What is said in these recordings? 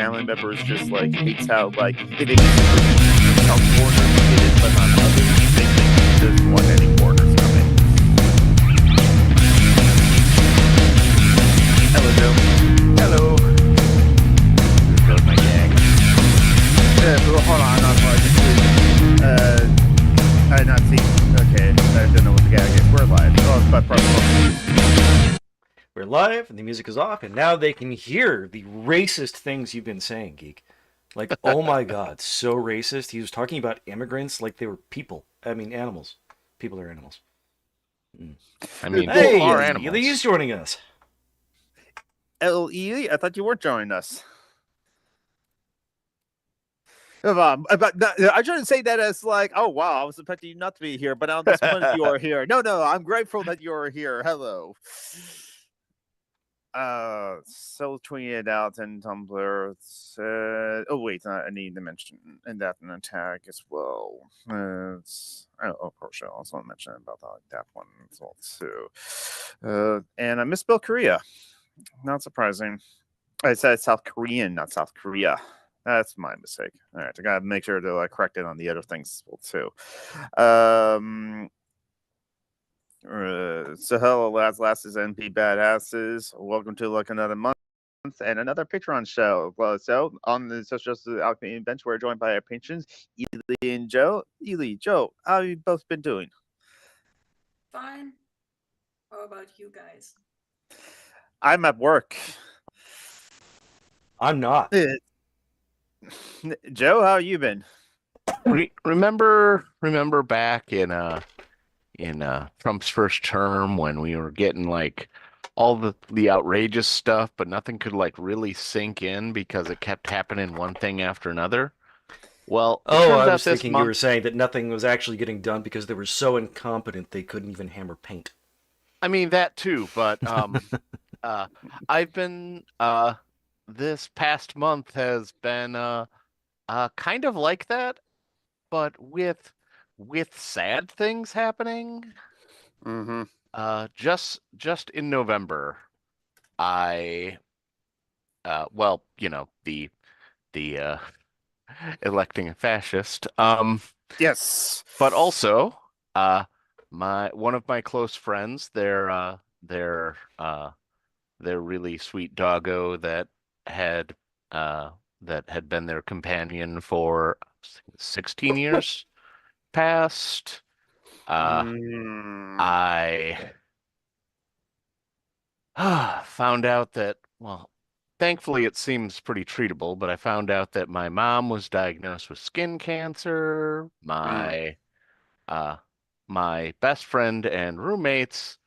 family members just like hates how like they think how corners it is, but not others. They think he doesn't want any corners coming. Hello, Joe. Hello. There goes my gag. Hold on, I not seen. Okay, I don't know what the gag is. We're live. Oh, but probably. We're live, and the music is off, and now they can hear the racist things you've been saying, Geek. Like, oh my god, so racist. He was talking about immigrants like they were people. I mean, animals. People are animals. I mean, Hey, people are animals. Lee's joining us. L.E., I thought you weren't joining us. I try to say that as like, oh wow, I was expecting you not to be here, but I'm disappointed you are here. No, I'm grateful that you're here. Hello. So tweeted it out in Tumblr. Oh wait, I need to mention and that in a tag as well. Of course, I also want to mention about that one as well too. And I misspelled Korea. Not surprising. I said South Korean, not South Korea. That's my mistake. All right, I gotta make sure to correct it on the other things as well too. So hello, last is NP Badasses. Welcome to another month and another Patreon show. So on the social Alchemy bench, we're joined by our patrons, Ely and Joe. Ely, Joe, how have you both been doing? Fine. How about you guys? I'm at work. I'm not. Joe, how you been? Remember back in Trump's first term when we were getting like all the outrageous stuff, but nothing could like really sink in because it kept happening one thing after another. Well, I was thinking you were saying that nothing was actually getting done because they were so incompetent they couldn't even hammer paint. I mean that too, but I've been this past month has been kind of like that, but with sad things happening. Mm-hmm. Just in November, I the electing a fascist. Yes. But also one of my close friends, their really sweet doggo that had been their companion for 16 years past. I found out that, well, thankfully it seems pretty treatable, but I found out that my mom was diagnosed with skin cancer. My best friend and roommate's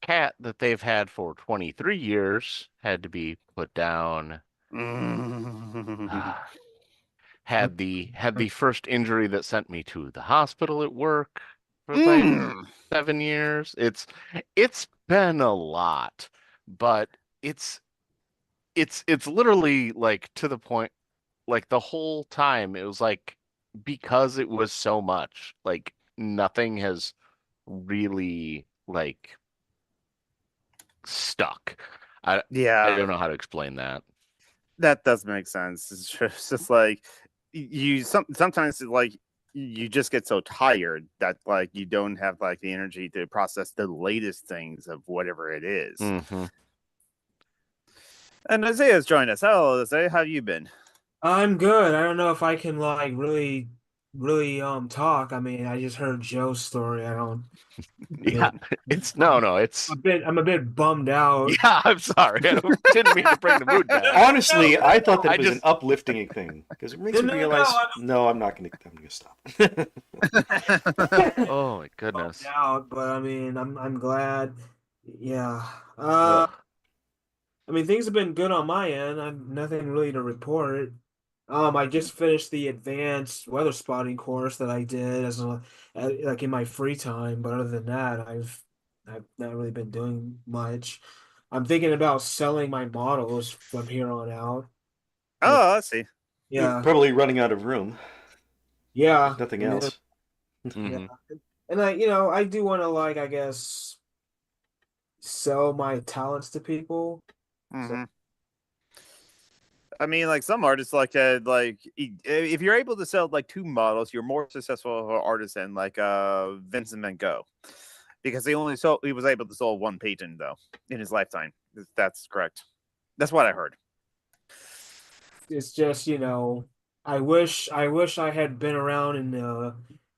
cat that they've had for 23 years had to be put down. Had the first injury that sent me to the hospital at work for like 7 years. It's been a lot, but it's literally like to the point, like the whole time it was like, because it was so much, like nothing has really like stuck. I don't know how to explain that. That does make sense. It's just like sometimes like you just get so tired that like you don't have like the energy to process the latest things of whatever it is. Mm-hmm. And Isaiah's joined us. Hello, Isaiah. How have you been? I'm good. I don't know if I can like really talk. I mean, I just heard Joe's story. I don't. Yeah, it's I'm a bit bummed out. Yeah, I'm sorry. I didn't mean to bring the mood down. Honestly, I thought that it was an uplifting thing because it makes me realize. No, I'm not going to stop. Oh my goodness. Bummed out, but I mean, I'm glad. Yeah. I mean, things have been good on my end. I've nothing really to report. I just finished the advanced weather spotting course that I did like in my free time. But other than that, I've not really been doing much. I'm thinking about selling my models from here on out. Oh, I see. Yeah, You're probably running out of room. Yeah, If nothing else. Yeah, and I do want to like I guess sell my talents to people. Mm-hmm. I mean, like some artists, if you're able to sell like 2 models, you're more successful of an artist than like Vincent Van Gogh, because he was able to sell 1 painting though in his lifetime. If that's correct. That's what I heard. It's just, I wish I had been around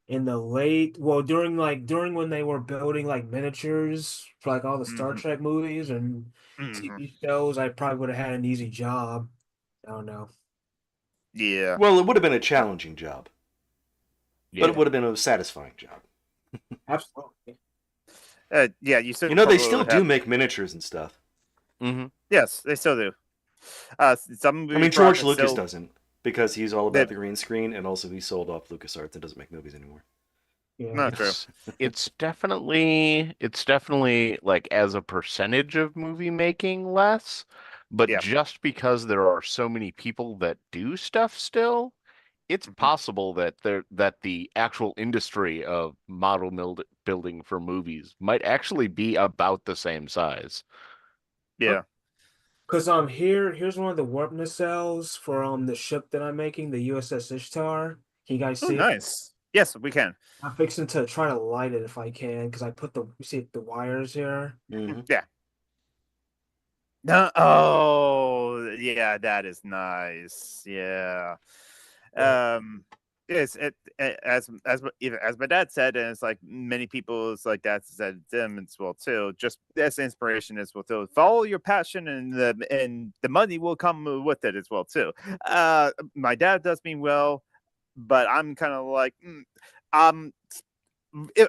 in the late, well, during when they were building like miniatures for like all the Star Hmm. Trek movies and Hmm. TV shows. I probably would have had an easy job. I don't know. Yeah. Well, it would have been a challenging job, but it Yeah. would have been a satisfying job. Absolutely. Yeah. You still You know, they probably still would do have. make miniatures and stuff. Mm-hmm. Yes, they still do. Some I movie mean, George projects Lucas still. doesn't because he's all They, about the green screen, and also he sold off LucasArts and doesn't make movies anymore. Yeah. not true. It's definitely like as a percentage of movie making less, but Yeah. just because there are so many people that do stuff still, it's Mhm. possible that the actual industry of building for movies might actually be about the same size. Yeah. Because here's one of the warp nacelles for the ship that I'm making, the USS Ishtar. Can you guys Oh, see it? nice. Yes, we can. I'm fixing to try to light it if I can, because I put you see the wires here. Mm-hmm. Yeah. No, oh, yeah, that is nice. Yeah. Yeah. Um, yes, as my dad said, and it's like many people, it's like that said to them as well too. Just as inspiration as well too. Follow your passion, and the money will come with it as well too. My dad does mean well, but I'm kind of like, um,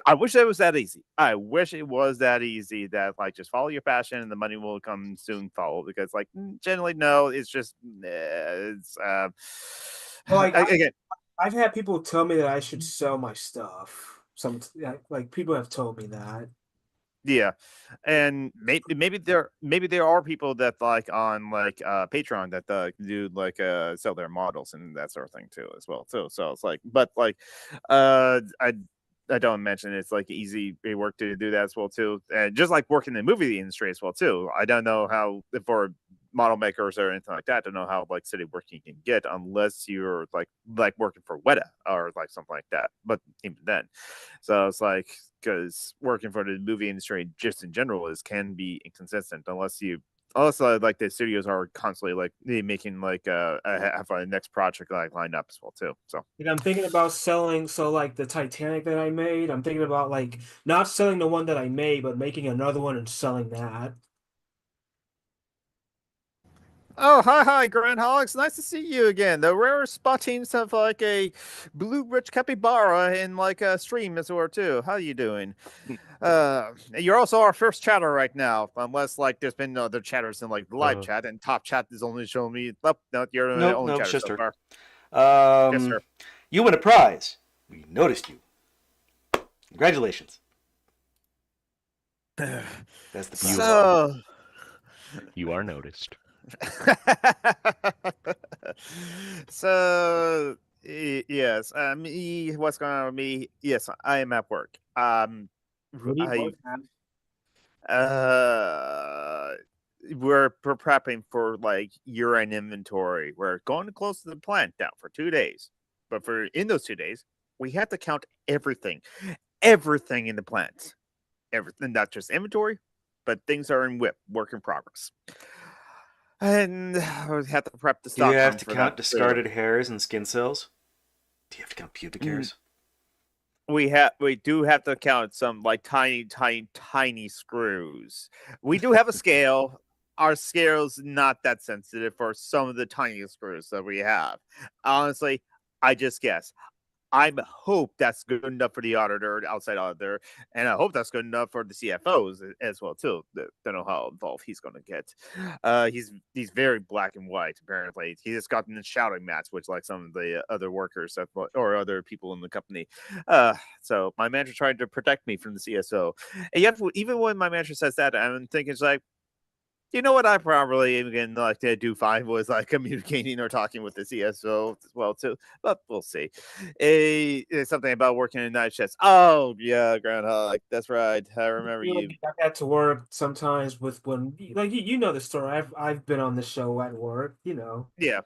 I wish it was that easy. I wish it was that easy that like just follow your passion and the money will come soon follow, because like generally no, it's just it's Like again. I've had people tell me that I should sell my stuff. Like people have told me that. Yeah, and maybe there are people that like on like Patreon that do like sell their models and that sort of thing too as well too. So it's like, but like I don't mention it's like easy work to do that as well too, and just like working in the movie industry as well too. I don't know how for model makers or anything like that. I don't know how like city work you can get unless you're like working for Weta or like something like that. But even then, so it's like because working for the movie industry just in general can be inconsistent unless you. Also, like the studios are constantly like making like have a next project like lined up as well too. So And I'm thinking about selling, so like the Titanic that I made, I'm thinking about like not selling the one that I made, but making another one and selling that. oh, hi, Grandholics. Nice to see you again. The rare spottings of like a blue rich capybara in like a stream as well too. How you doing? You're also our first chatter right now, unless like there's been other chatters in like the live chat, and top chat is only showing me. Oh, no, you're the Nope, only nope, it's chatter just so her. far. Yes, sir. You win a prize. We noticed you. Congratulations. That's the prize. So. You are noticed. So yes, what's going on with me? Yes, I am at work. What do you I work at? uh, we're prepping for like year-end inventory. We're going to close the plant down for 2 days, but for in those 2 days, we have to count everything in the plant, everything, not just inventory, but things are in work in progress. And we have to prep the Do you stock have room to for count that too. discarded hairs and skin cells? Do you have to count pubic hairs? We do have to count some like tiny screws. We do have a scale. Our scale's not that sensitive for some of the tiniest screws that we have. Honestly, I just guess. I hope that's good enough for the auditor, outside auditor, and I hope that's good enough for the CFOs as well too. Don't know how involved he's going to get. He's very black and white. Apparently, he just got in a shouting match with like some of the other workers or other people in the company. So my manager tried to protect me from the CSO, and yet even when my manager says that, I'm thinking it's like, You know what I probably even like to do fine was like communicating or talking with the CSO as well too, but we'll see. Something about working in night shifts. Oh yeah, Groundhog. That's right. I remember You know, you. I had to work sometimes with when like you know the story. I've been on the show at work. You know. Yeah.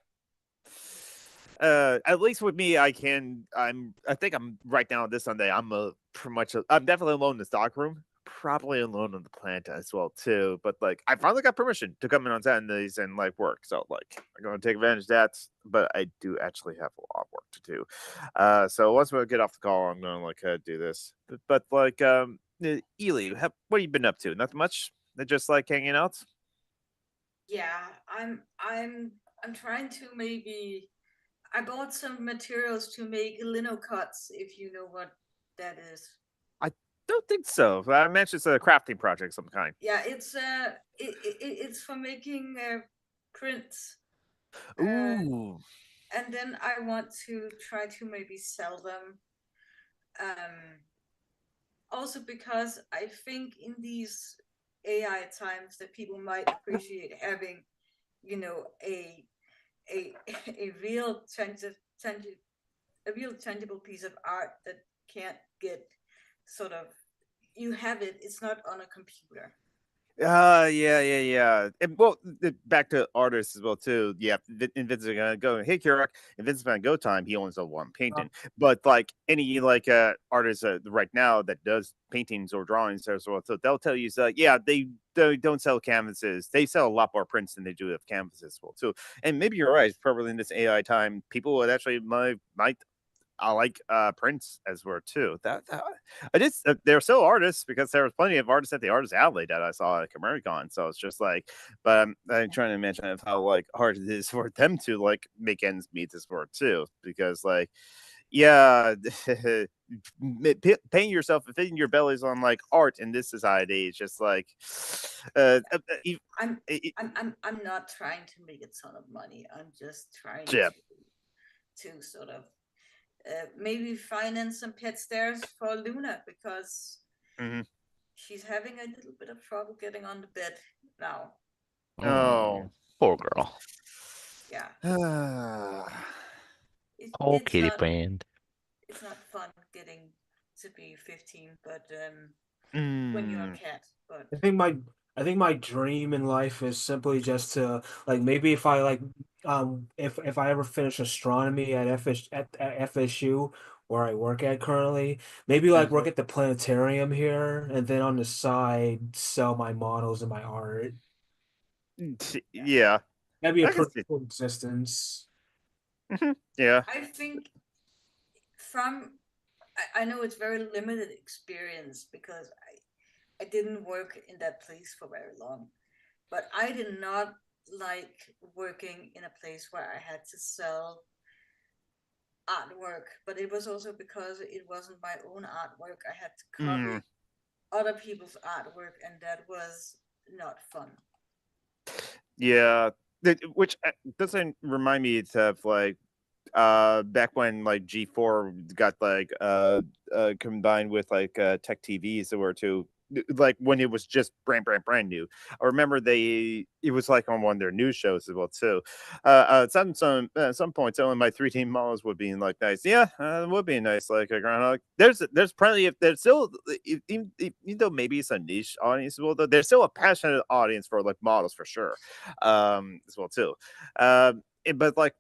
At least with me, I can. I think I'm right now this Sunday. Pretty much. I'm definitely alone in the stock room. Probably alone on the plant as well too. But like, I finally got permission to come in on Saturdays and like work. So like, I'm gonna take advantage of that. But I do actually have a lot of work to do. So once we get off the call, I'm gonna like do this. But like, Ely, what have you been up to? Nothing much. Just like hanging out. Yeah, I'm trying to maybe. I bought some materials to make lino cuts, if you know what that is. I don't think so. I mentioned it's a crafting project of some kind. Yeah, it's for making prints. Ooh. And then I want to try to maybe sell them. Also because I think in these AI times that people might appreciate having, you know, a a real a real tangible piece of art that can't get sort of you have it. It's not on a computer. Yeah. And well, back to artists as well too. Yeah, and Vince is gonna go. Hey, Kirak, and Vince Van Go time. He only does one painting, but like any like artist right now that does paintings or drawings as well, so they'll tell you, so yeah, they don't sell canvases. They sell a lot more prints than they do of canvases as well too. And maybe you're right. Probably in this AI time, people would actually might I like Prince as well too. That I just they're still artists because there was plenty of artists at the artist alley that I saw at Americon. So it's just like, but I'm trying to imagine of how like hard it is for them to like make ends meet as well too. Because like, yeah, paying yourself and fitting your bellies on like art in this society is just like, e- I'm e- I'm not trying to make a ton of money. I'm just trying yeah. to sort of maybe finance some pet stairs for Luna because Mhm. she's having a little bit of trouble getting on the bed now. Oh. Poor girl. Yeah, Ah. Oh, it's kitty not band. fun getting to be 15, but when you're a Mm. cat, but I think my dream in life is simply just to like maybe if I like if I ever finish astronomy at FSU where I work at currently, maybe like work at the planetarium here and then on the side sell my models and my art. Yeah, That'd be a I can pretty see. cool existence. Yeah. I think from I know it's very limited experience because I didn't work in that place for very long, but I did not like working in a place where I had to sell artwork, but it was also because it wasn't my own artwork. I had to Mm, copy other people's artwork, and that was not fun. yeah. Which doesn't remind me of like back when like G4 got like combined with like tech TVs that were too like when it was just brand new. I remember it was like on one of their news shows as well too. Some point selling my 3D models would be like nice. Yeah, it would be nice like a groundhog. There's plenty of there's still even though maybe it's a niche audience as well though, there's still a passionate audience for like models for sure. As well too. But like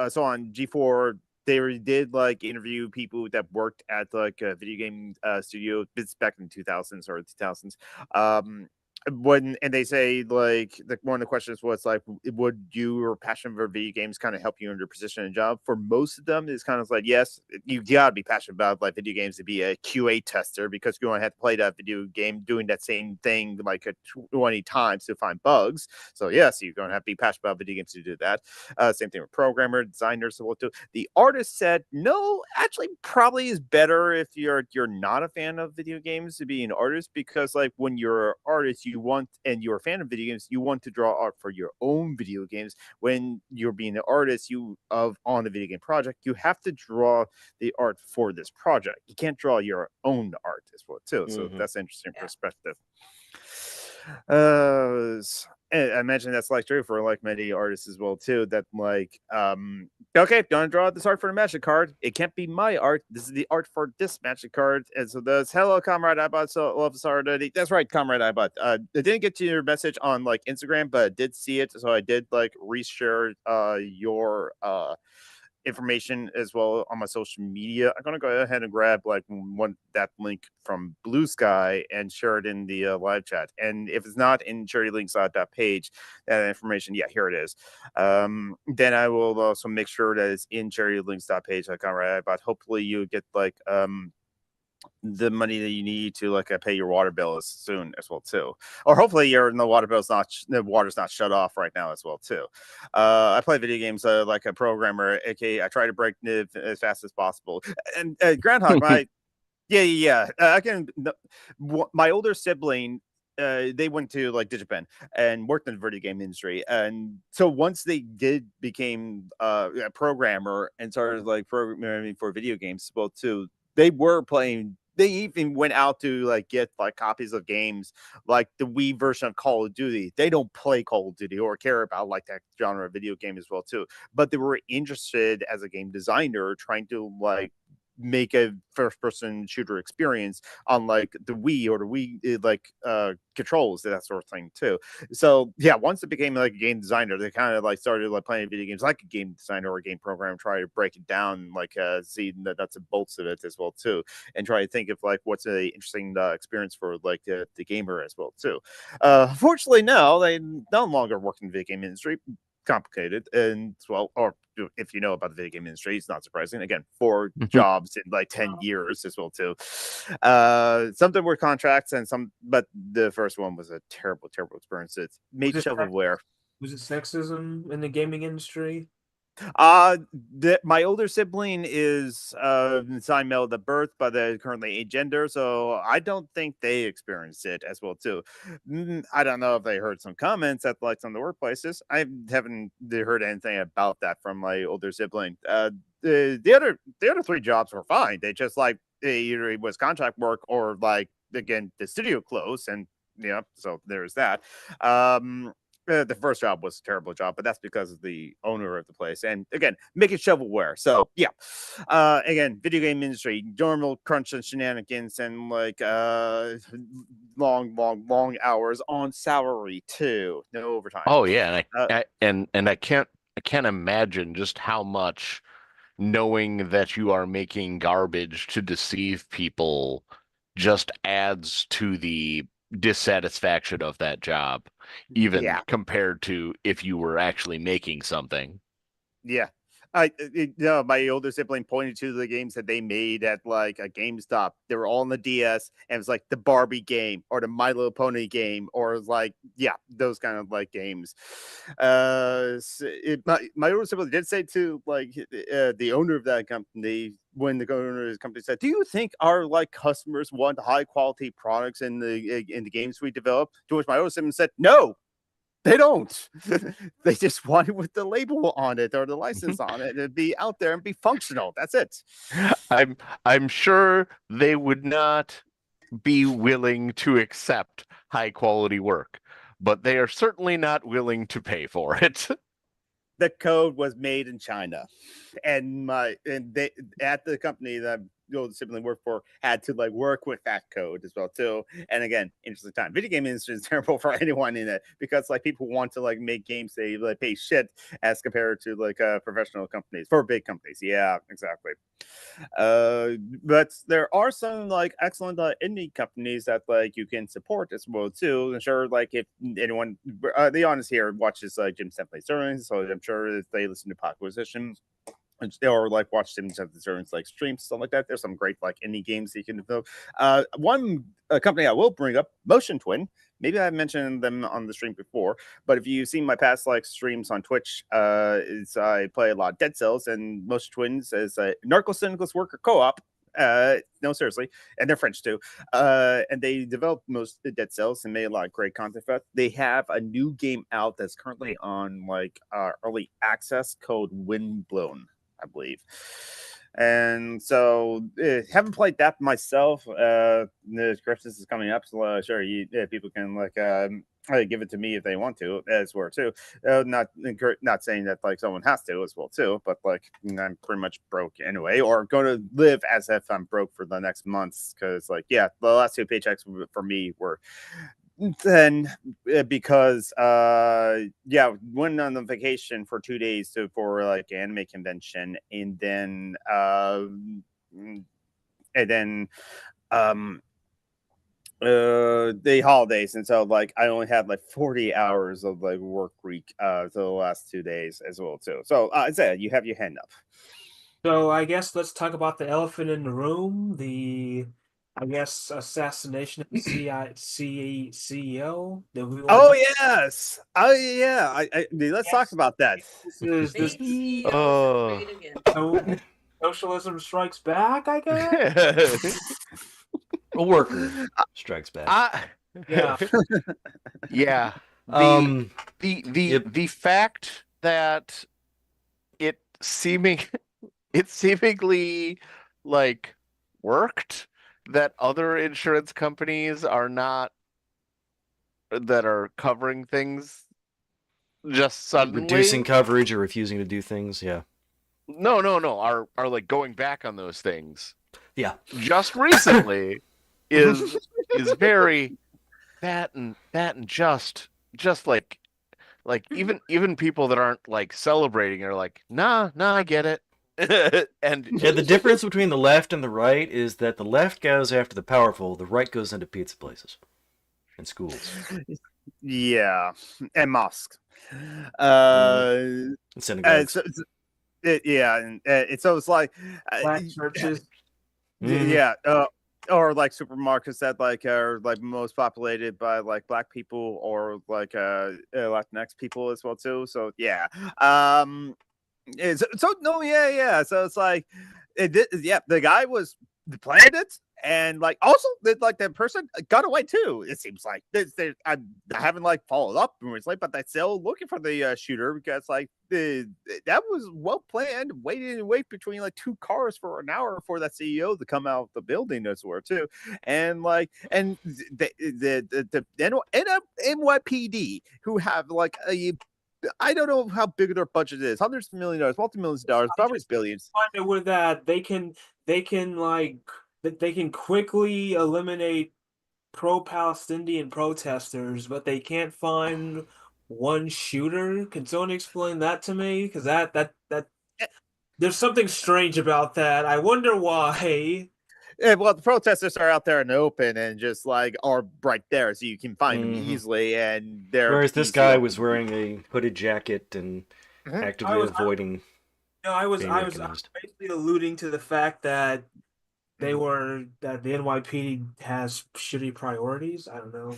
so on G4, they did like interview people that worked at like a video game studio. It's back in the 2000s or 2000s. When and they say like one of the questions was like, would your passion for video games kind of help you in your position and job? For most of them, it's kind of like yes, you gotta be passionate about like video games to be a QA tester because you're gonna have to play that video game doing that same thing like 20 times to find bugs. So yes, you're gonna have to be passionate about video games to do that. Same thing with programmer, designers. The artist said, no, actually, probably is better if you're not a fan of video games to be an artist because like when you're an artist, you want and you're a fan of video games, you want to draw art for your own video games. When you're being an artist, you of on a video game project, you have to draw the art for this project. You can't draw your own art as well too. So Mhm. that's an interesting Yeah. perspective. And I mentioned that's like true for like many artists as well too. That like, okay, gonna draw this art for the magic card. It can't be my art. This is the art for this magic card. And so there's hello, comrade iBot. So love this art. That's right, comrade iBot. I didn't get to your message on like Instagram, but I did see it. So I did like reshare your information as well on my social media. I'm gonna go ahead and grab like that link from Blue Sky and share it in the live chat. And if it's not in charitylinks.page, that information, yeah, here it is. Then I will also make sure that it's in charitylinks.page. Like, all right, but hopefully you get like the money that you need to like pay your water bill as soon as well too, or hopefully the water's not shut off right now as well too. I play video games like a programmer, aka I try to break NIV as fast as possible. And Groundhog, yeah, I can. My older sibling, they went to like Digipen and worked in the video game industry, and so once they became a programmer and started like programming for video games as well too, they were playing. They even went out to like get like copies of games like the Wii version of Call of Duty. They don't play Call of Duty or care about like that genre of video game as well too, but they were interested as a game designer trying to like make a first person shooter experience on like the Wii or the Wii like controls, that sort of thing too. So yeah, once it became like a game designer, they kind of like started like playing video games like a game designer or a game programmer, try to break it down, like see the nuts and bolts of it as well too, and try to think of like what's a interesting experience for like the gamer as well too. Fortunately, no, they no longer work in the video game industry. Complicated and well, or if you know about the video game industry, it's not surprising. Again, 4 jobs in like 10 years as well too. Something were contracts and some, but the first one was a terrible experience. It made shovelware. Was it sexism in the gaming industry? My older sibling is assigned male at birth, but they're currently agender, so I don't think they experienced it as well too. I don't know if they heard some comments at like some of the workplaces. I haven't heard anything about that from my older sibling. The other 3 jobs were fine. They just like either it was contract work or like again the studio closed, and yeah, so there's that. The first job was a terrible job, but that's because of the owner of the place. And again, making shovelware. So yeah, again, video game industry, normal crunch and shenanigans, and like long hours on salary too, no overtime. Oh yeah, and I can't imagine just how much knowing that you are making garbage to deceive people just adds to the dissatisfaction of that job, even compared to if you were actually making something. Yeah. My older sibling pointed to the games that they made at like a GameStop. They were all on the DS, and it was like the Barbie game or the My Little Pony game, or like those kind of like games. My older sibling did say to like the owner of that company, when the owner of the company said, "Do you think our like customers want high quality products in the games we develop?" To which my older sibling said, "No. They don't. They just want it with the label on it or the license on it and be out there and be functional. That's it." I'm sure they would not be willing to accept high quality work, but they are certainly not willing to pay for it. The code was made in China, and they at the company that the old sibling worked for had to like work with that code as well too. And again, interesting time. Video game industry is terrible for anyone in it because like people want to like make games they like pay shit as compared to like professional companies for big companies. Yeah, exactly. But there are some like excellent indie companies that like you can support as well too. I'm sure like if anyone the honest here watches Jim Semplay's sermons, so I'm sure if they listen to Podquisition or like watch Jim Semplay's like streams, stuff like that. There's some great like indie games that you can develop. One company I will bring up, Motion Twin. Maybe I mentioned them on the stream before, but if you've seen my past like streams on Twitch, I play a lot of Dead Cells, and Motion Twins is a narco-syndicalist worker co-op. No, seriously, and they're French too. And they developed most Dead Cells and made a lot of great content for it. They have a new game out that's currently on like early access called Windblown, I believe. And so haven't played that myself. The Christmas is coming up, so sure, people can like give it to me if they want to as well too. Not saying that like someone has to as well too, but like I'm pretty much broke anyway, or going to live as if I'm broke for the next months, because like the last 2 paychecks for me were then because went on the vacation for 2 days for like anime convention, and then the holidays, and so like I only had like 40 hours of like work week for the last 2 days as well too. So Isaiah, you have your hand up. So I guess let's talk about the elephant in the room, I guess assassination of the CEO. Oh yes, oh yeah, let's talk Yes. about that. This Make CEOs Oh. great again. so, socialism strikes back, I guess. A worker strikes back. Yeah. Yeah. Yep. The fact that it seemingly like worked, that other insurance companies are not, that are covering things just suddenly Reducing coverage or refusing to do things. Yeah. no are like going back on those things Yeah. just recently is very and just like even people that aren't like celebrating are like, nah, I get it. And Yeah, the difference between the left and the right is that the left goes after the powerful, the right goes into pizza places and schools. Yeah, and mosques. And synagogues. And it's always like Black churches. yeah, or like supermarkets that like are like most populated by like black people or like Latinx people as well too. So yeah, so it's like the guy was planned it, and like also like that person got away too. It seems like I haven't like followed up recently, but they're still looking for the shooter, because like that was well planned. Wait between like 2 cars for an hour for that CEO to come out of the building as well too, and like the NYPD, who have like I don't know how big their budget is. Hundreds of $1,000,000, multi-millions of dollars, probably billions. Find it with that they can quickly eliminate pro-Palestinian protesters, but they can't find one shooter. Can someone explain that to me? Because that there's something strange about that. I wonder why. Yeah, well, the protesters are out there in the open and just like are right there, so you can find them easily. And they're whereas this guy was wearing a hooded jacket and actively avoiding. I was basically alluding to the fact that the NYPD has shitty priorities. I don't know.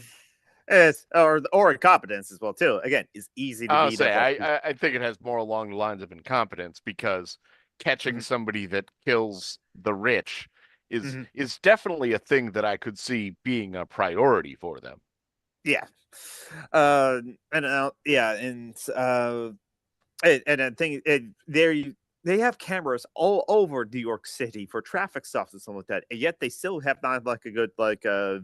Or incompetence as well too. Again, it's easy to I'll beat say up. I think it has more along the lines of incompetence, because catching somebody that kills the rich is definitely a thing that I could see being a priority for them. Yeah. And I think they have cameras all over New York City for traffic stops and stuff like that, and yet they still have not like a good like a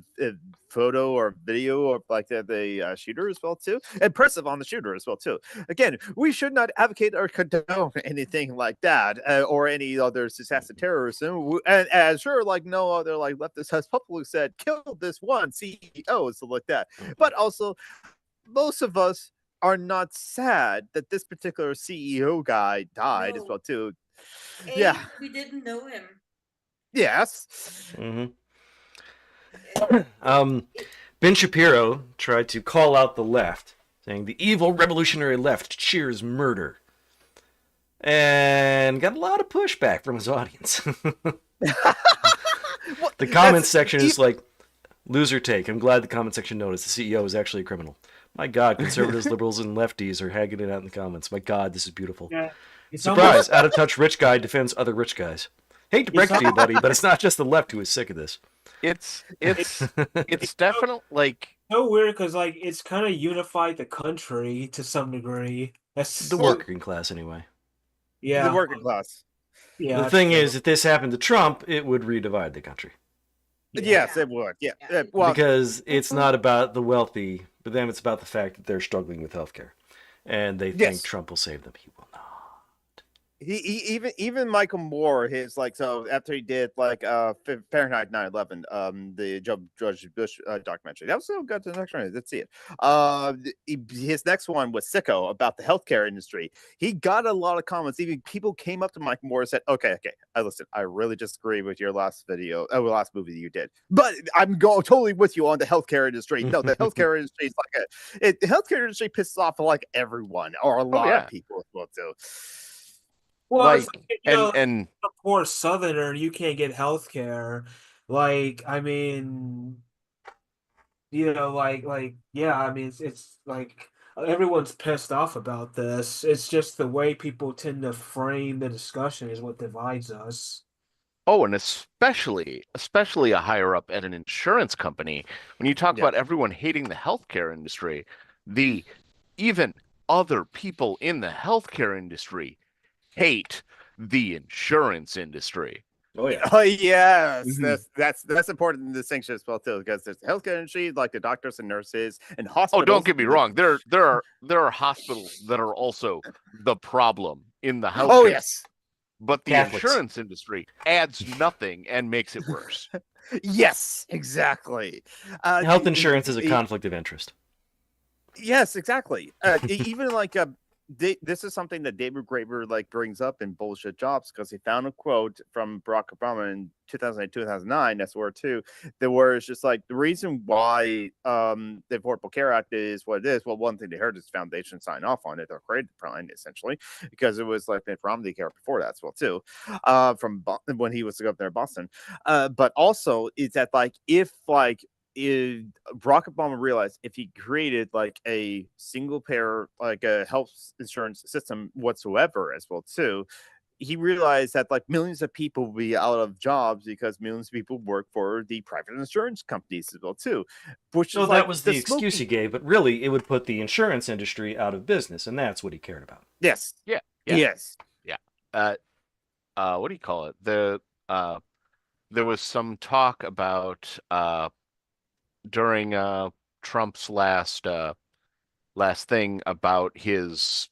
photo or video of like the shooter as well too. Impressive on the shooter as well too. Again, we should not advocate or condone anything like that or any other success of terrorism. And as sure, like no other like leftist has publicly said, kill this one CEO and stuff like that. But also, most of us are not sad that this particular CEO guy died as well too. Yeah, we didn't know him. Yes. Ben Shapiro tried to call out the left, saying the evil revolutionary left cheers murder, and got a lot of pushback from his audience. The comments section is like, loser take. I'm glad the comment section noticed the CEO is actually a criminal. My God, conservatives, liberals, and lefties are hagging it out in the comments. My God, this is beautiful. Yeah, surprise, out-of-touch rich guy defends other rich guys. Hate to break it to you, buddy, but it's not just the left who is sick of this. It's definitely like so weird, because like it's kind of unified the country to some degree. That's the working class anyway. Yeah, the working class. Yeah. The thing is, if this happened to Trump, it would redivide the country. Yes, it would. Yeah. Yeah. Well, Because it's not about the wealthy, but then it's about the fact that they're struggling with healthcare, and they think yes. Trump will save them. He will not. He even Michael Moore, his like, so after he did like Fahrenheit 9/11, the George Bush documentary, that was so good. The next one, let's see it. His next one was Sicko, about the healthcare industry. He got a lot of comments. Even people came up to Michael Moore and said, "Okay, listen, I really disagree with your last video, last movie that you did, but I'm totally with you on the healthcare industry. No, the healthcare industry is like the healthcare industry pisses off like everyone or a lot yeah. of people as well too." Well, it's Like, like, you know, and a poor Southerner, you can't get health care. Like, I mean, yeah, I mean, it's like everyone's pissed off about this. It's just the way people tend to frame the discussion is what divides us. oh, and especially a higher up at an insurance company, when you talk Yeah. about everyone hating the healthcare industry, the even other people in the healthcare industry hate the insurance industry. Oh yeah. Oh yes, Mhm. that's important distinction as well too, because there's the healthcare industry, like the doctors and nurses and Oh, don't hospitals. get me wrong. There are hospitals that are also the problem in the Oh healthcare, yes, but the Catholics. insurance industry adds nothing and makes it worse. yes, exactly. Health insurance is a conflict of interest. Yes, exactly. Even like this is something that David Graeber like brings up in Bullshit Jobs, because he found a quote from Barack Obama in 2008, 2009. That's where too. There was just like the reason why the Affordable Care Act is what it is. Well, one thing they heard is Foundation sign off on it or created the plan essentially, because it was like Mitt Romney care before that as well too, from when he was the governor of Boston. But also is that like if like Barack Obama realized if he created like a single payer, like a health insurance system whatsoever as well too, he realized that like millions of people will be out of jobs because millions of people work for the private insurance companies as well too, which So is that like was the excuse he gave, but really it would put the insurance industry out of business, and that's what he cared about. Yes, Yeah. yes, What do you call it? There was some talk about during Trump's last thing about his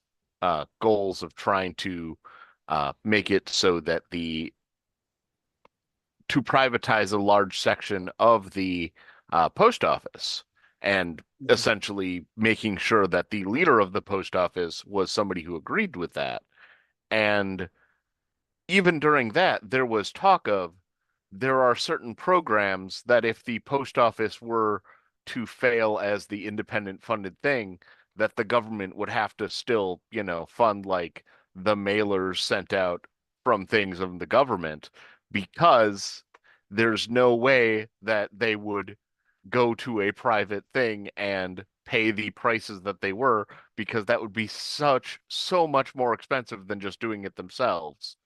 goals of trying to make it so that to privatize a large section of the post office, and essentially making sure that the leader of the post office was somebody who agreed with that. And even during that, there was talk of there are certain programs that if the post office were to fail as the independent funded thing, that the government would have to still, fund like the mailers sent out from things of the government, because there's no way that they would go to a private thing and pay the prices that they were, because that would be so much more expensive than just doing it themselves.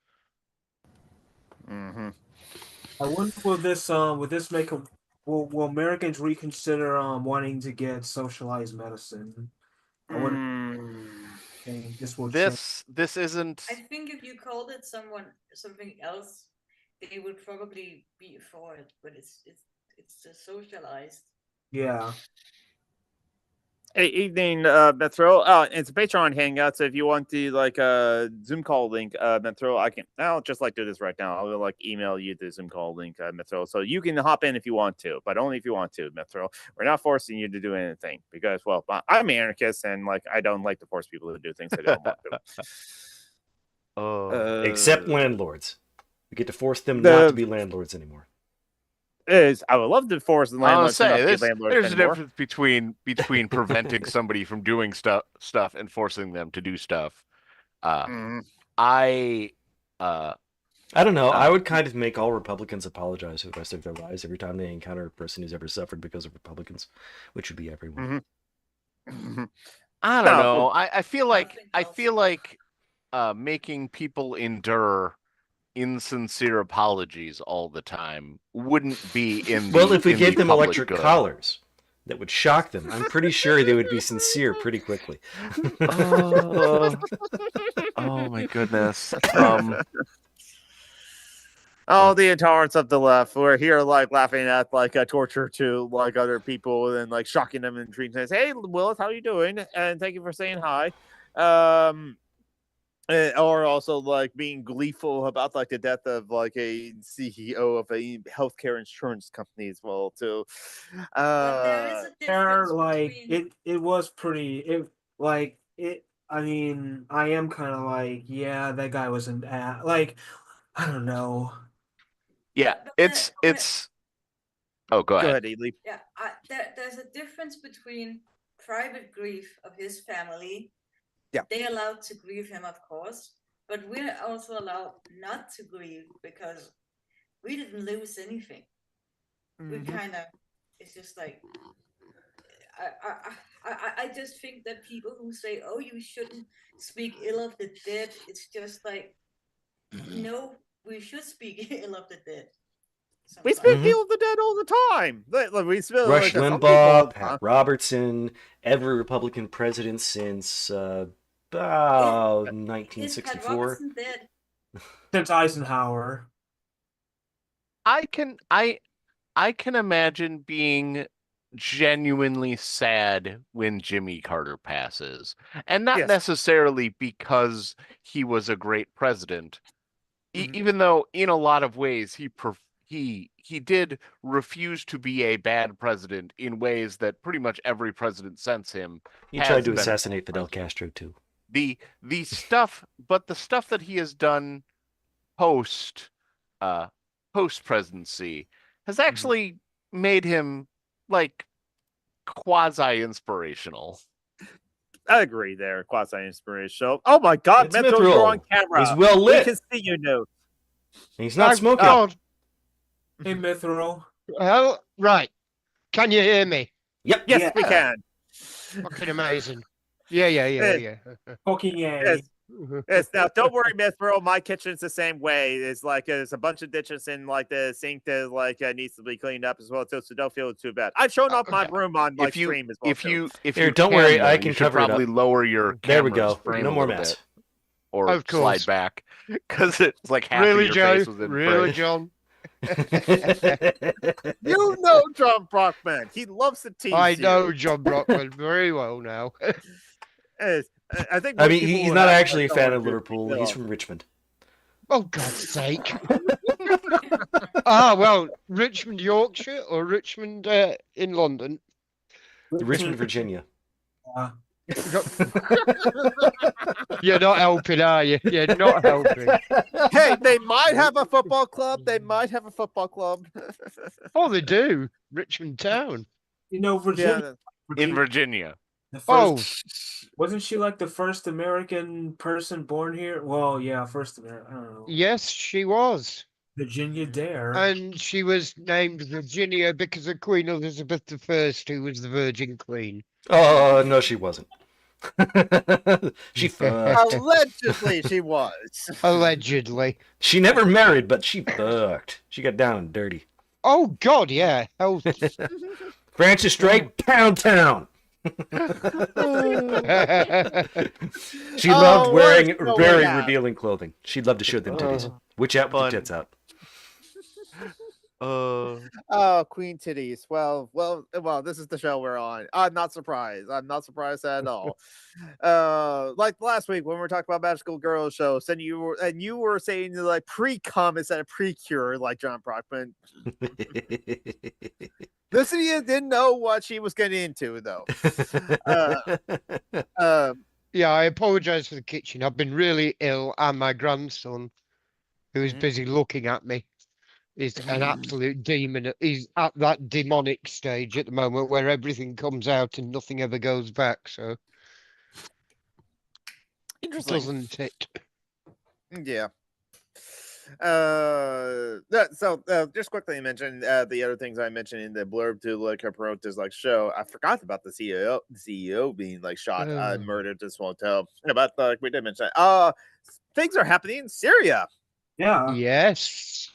mm-hmm. I wonder will this make a will Americans reconsider wanting to get socialized medicine? I wonder if this will change. This isn't. I think if you called it something else, they would probably be for it. But it's just socialized. Yeah. Hey, evening, Metro. It's a Patreon hangout, so if you want the like Zoom call link, Metro, I'll just like do this right now. I'll like email you the Zoom call link, Metro, so you can hop in if you want to, but only if you want to, Metro. We're not forcing you to do anything because, well, I'm an anarchist and like I don't like to force people to do things they don't want to. Except landlords. We get to force them not to be landlords anymore. I would love to force the landlords to not be there's landlords a anymore. difference between preventing somebody from doing stuff and forcing them to do stuff. I don't know. I would kind of make all Republicans apologize for the rest of their lives every time they encounter a person who's ever suffered because of Republicans, which would be everyone. I don't know. I feel like making people endure insincere apologies all the time wouldn't be in the well, if we in gave the them public electric good. collars that would shock them, I'm pretty sure they would be sincere pretty quickly. Oh my goodness. Oh, the intolerance of the left. We're here like laughing at like a torture to like other people and like shocking them and treating them. Hey, Willis, how you doing? And thank you for saying hi. Or also like being gleeful about like the death of like a CEO of a healthcare insurance company as well too. But there is a There, difference like between it was pretty. It like it. I mean, I am kind of like, yeah, that guy was an like, I don't know. Yeah, but it's. Oh, go Go ahead. ahead, Ely. yeah, there's a difference between private grief of his family. Yeah. They're allowed to grieve him, of course, but we're also allowed not to grieve because we didn't lose anything. We kind of, it's just like, I just think that people who say, oh, you shouldn't speak ill of the dead, it's just like, no, we should speak ill of the dead. We Sometimes. speak ill of the dead all the time. We spill Rush some people all Limbaugh, the Pat time. Robertson, every Republican president since about Is Pat 1964. Robertson dead? Since Eisenhower, I can imagine being genuinely sad when Jimmy Carter passes, and not Yes. necessarily because he was a great president, even though in a lot of ways he did refuse to be a bad president in ways that pretty much every president since him He has tried to been a assassinate bad Fidel president. Castro too. The stuff, but the stuff that he has done post post presidency has actually made him like quasi inspirational. I agree there. Quasi inspirational. Oh my God, It's Metro, you're on Mithril. camera. He's well We lit. can see you now. He's not Thank smoking. God. hey Mithril, Well, right. Can you hear me? Yep. Yes, we Yeah. can. Fucking amazing. Yeah. fucking Yes. Yes. Now, don't worry, Miss Pearl. My kitchen's the same way. It's like there's a bunch of ditches in like the sink that like needs to be cleaned up as well too. So don't feel too bad. I've shown off my room on like stream as well. If Here, you don't can, worry, though, I can you should cover it up. probably lower your There we camera's go. frame No a more little mess. bit, or Of course. slide back, because it's like half Really, of your Joe? face was in Really, frame. John? You know John Brockman. He loves to tease I you. know John Brockman very well now. Yes. I think. I most mean, people he's will not have, actually a fan someone of who- Liverpool. He's from Richmond. Oh, God's sake. Well, Richmond, Yorkshire, or Richmond in London? Richmond, Virginia. You're not helping, are you? You're not helping. Hey, they might have a football club. They might have a football club. Oh, they do. Richmond Town. you know Virginia. In Virginia. The first, Oh, wasn't she like the first American person born here? Well, yeah, first American. I don't know. yes, she was. Virginia Dare. And she was named Virginia because of Queen Elizabeth I, who was the Virgin Queen. Oh, no, she wasn't. She fucked. Allegedly, she was. Allegedly. She never married, but she fucked. She got down and dirty. Oh, God, yeah. Oh. Francis Drake, Pound Town. She loved wearing what's going very on? revealing clothing. She'd love to show them titties. Which out with Fun. the tits out. Oh, Queen Titties. Well. This is the show we're on. I'm not surprised. I'm not surprised at all. Like last week when we were talking about Magical Girls show, and you were saying like pre-cum instead of pre-cure, like John Brockman. Lucia didn't know what she was getting into, though. Yeah, I apologise for the kitchen. I've been really ill, and my grandson, who is busy looking at me, is an absolute demon. He's at that demonic stage at the moment where everything comes out and nothing ever goes back. So, Interesting. doesn't it? Yeah. Just quickly mention the other things I mentioned in the blurb to like promote this like show. I forgot about the CEO being like shot, murdered this hotel. But like we did mention, things are happening in Syria. Yeah. Yes.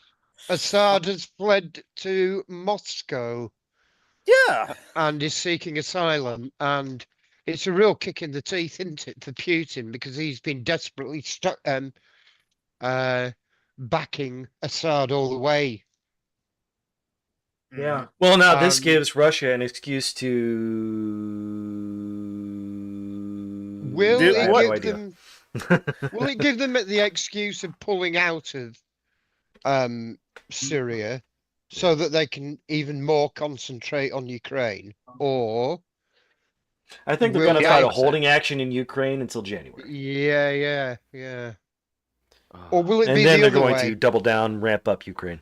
Assad has fled to Moscow Yeah. and is seeking asylum, and it's a real kick in the teeth, isn't it, for Putin, because he's been desperately backing Assad all the way. Yeah. Well, now this Um, gives Russia an excuse to. Will Do- I it have no give idea. them? Will it give them the excuse of pulling out of Syria so that they can even more concentrate on Ukraine? Or I think they're will going to fight a they? holding action in Ukraine until January. Yeah. Or will it And be then the they're other going way? to double down, ramp up Ukraine.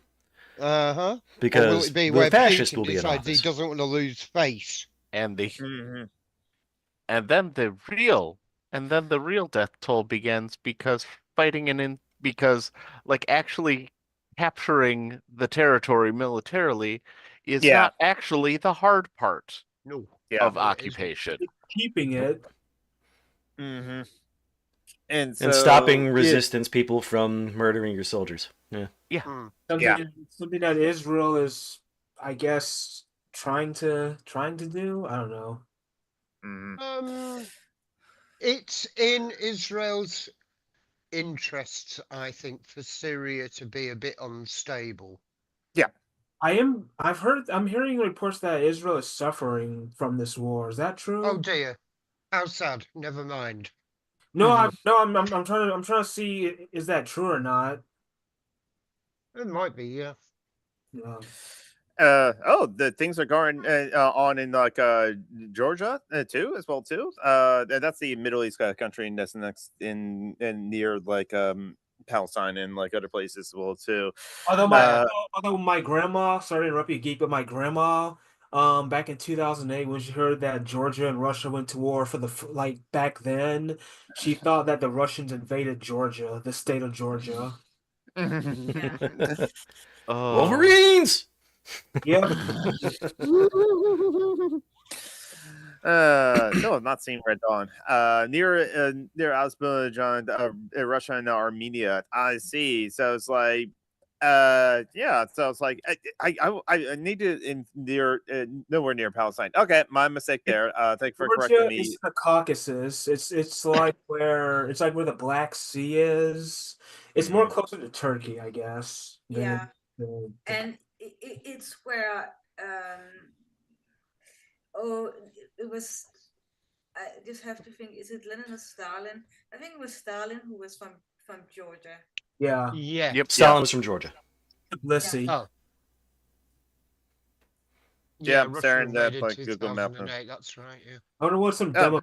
Or will Because it be the where fascists Putin will be in decides he office. doesn't want to lose face? and the Mhm. and then the real death toll begins because because like actually capturing the territory militarily is Yeah. not actually the hard part No. Yeah. of No, it isn't. occupation. Keeping it. Mm-hmm. And so And stopping resistance people from murdering your soldiers. Yeah. Hmm. Something that Israel is, I guess, trying to do. I don't know. Mhm. It's in Israel's interests, I think, for Syria to be a bit unstable. I'm hearing reports that Israel is suffering from this war. Is that true? Oh dear, how sad. Never mind. No, I'm trying to see, is that true or not? It might be, yeah. Yeah. The things are going on in like Georgia too, as well too. That's the Middle East country, and that's next in near like Palestine and like other places as well too. Although my grandma, sorry to interrupt you, Geek, but my grandma, back in 2008, when she heard that Georgia and Russia went to war like back then, she thought that the Russians invaded Georgia, the state of Georgia. Yeah. Wolverines! Yep. No, I'm not seeing Red Dawn. Near Azerbaijan, Russia and Armenia. I see. So it's like, yeah. So it's like I need to near nowhere near Palestine. Okay, my mistake there. Thank you for correcting Georgia me. is the Caucasus. It's like where the Black Sea is. It's more closer to Turkey, I guess. Yeah. than- And it's where it was. I just have to think: is it Lenin or Stalin? I think it was Stalin who was from Georgia. yeah. Yeah. Yep. Stalin was from Georgia. Let's see. Oh. Yeah, Russia staring at, invaded like, Google Maps. 2008. That's right. Yeah. I wonder what some Oh.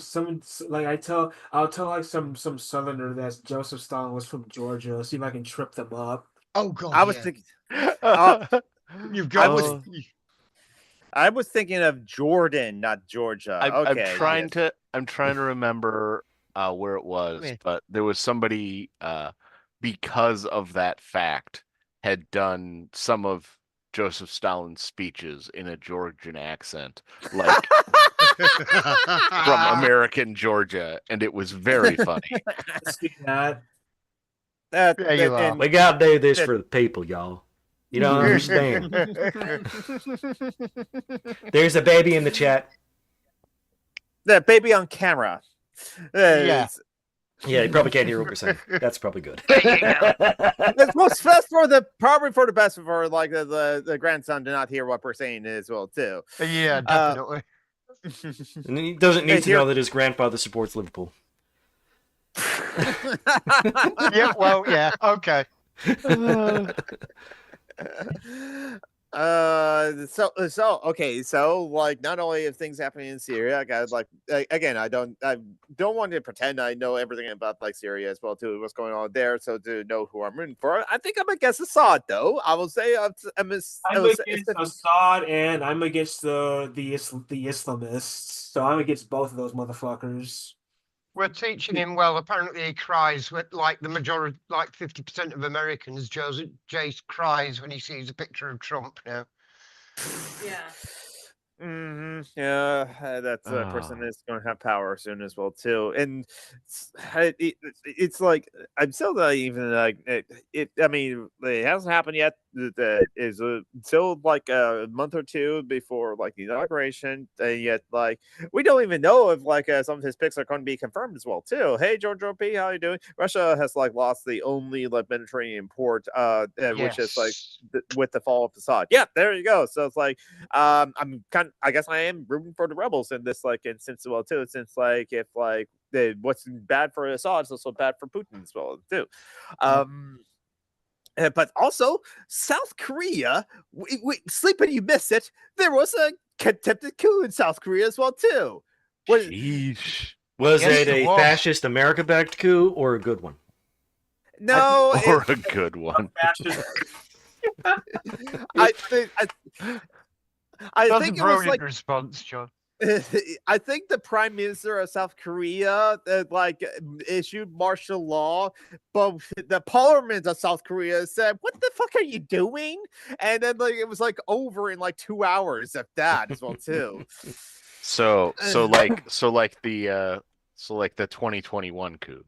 someone like I'll tell like some southerner that Joseph Stalin was from Georgia. See if I can trip them up. Oh God. I was yeah. thinking. You've got. I was thinking of Jordan, not Georgia. I'm Okay, trying yes. to remember where it was, Yeah. but there was somebody because of that fact had done some of Joseph Stalin's speeches in a Georgian accent, like from American Georgia, and it was very funny. See that? There you are. We gotta do this for the people, y'all. You don't understand. There's a baby in the chat. That baby on camera. Yeah. Yeah, you probably can't hear what we're saying. That's probably good. It's most best probably for the best for like the grandson to not hear what we're saying as well too. Yeah, definitely. And he doesn't need to Here- know that his grandfather supports Liverpool. Yeah. Well. Yeah. Okay. Okay, so like not only if things happening in Syria, I got like again, I don't want to pretend I know everything about like Syria as well too, what's going on there. So to know who I'm rooting for, I think I'm against Assad though. I will say I'm against Assad and I'm against the Islamists. So I'm against both of those motherfuckers. We're teaching him well. Apparently, he cries like the majority, like 50% of Americans. Jace cries when he sees a picture of Trump now. Yeah. Yeah, that person is going to have power soon as well too, and it's like I'm still not even like it. I mean, it hasn't happened yet, that is still like a month or two before like the inauguration, and yet like we don't even know if like some of his picks are going to be confirmed as well too. Hey, George P, how you doing? Russia has like lost the only like Mediterranean port, which is like Yes. with the fall of Assad. Yeah, there you go. So it's like I guess I am rooting for the rebels in this like instance as well too. Since like if like what's bad for Assad is also bad for Putin as well too. But also South Korea. Sleeping, you missed it. There was a attempted coup in South Korea as well too. Sheesh. Was Yes, it there a was. fascist America-backed coup or a good one? No, Or a good one. I think I That's a think it was brilliant like response, John. I think the prime minister of South Korea issued martial law, but the parliament of South Korea said, "What the fuck are you doing?" And then like it was like over in like 2 hours of that as well too. So like the 2021 coup.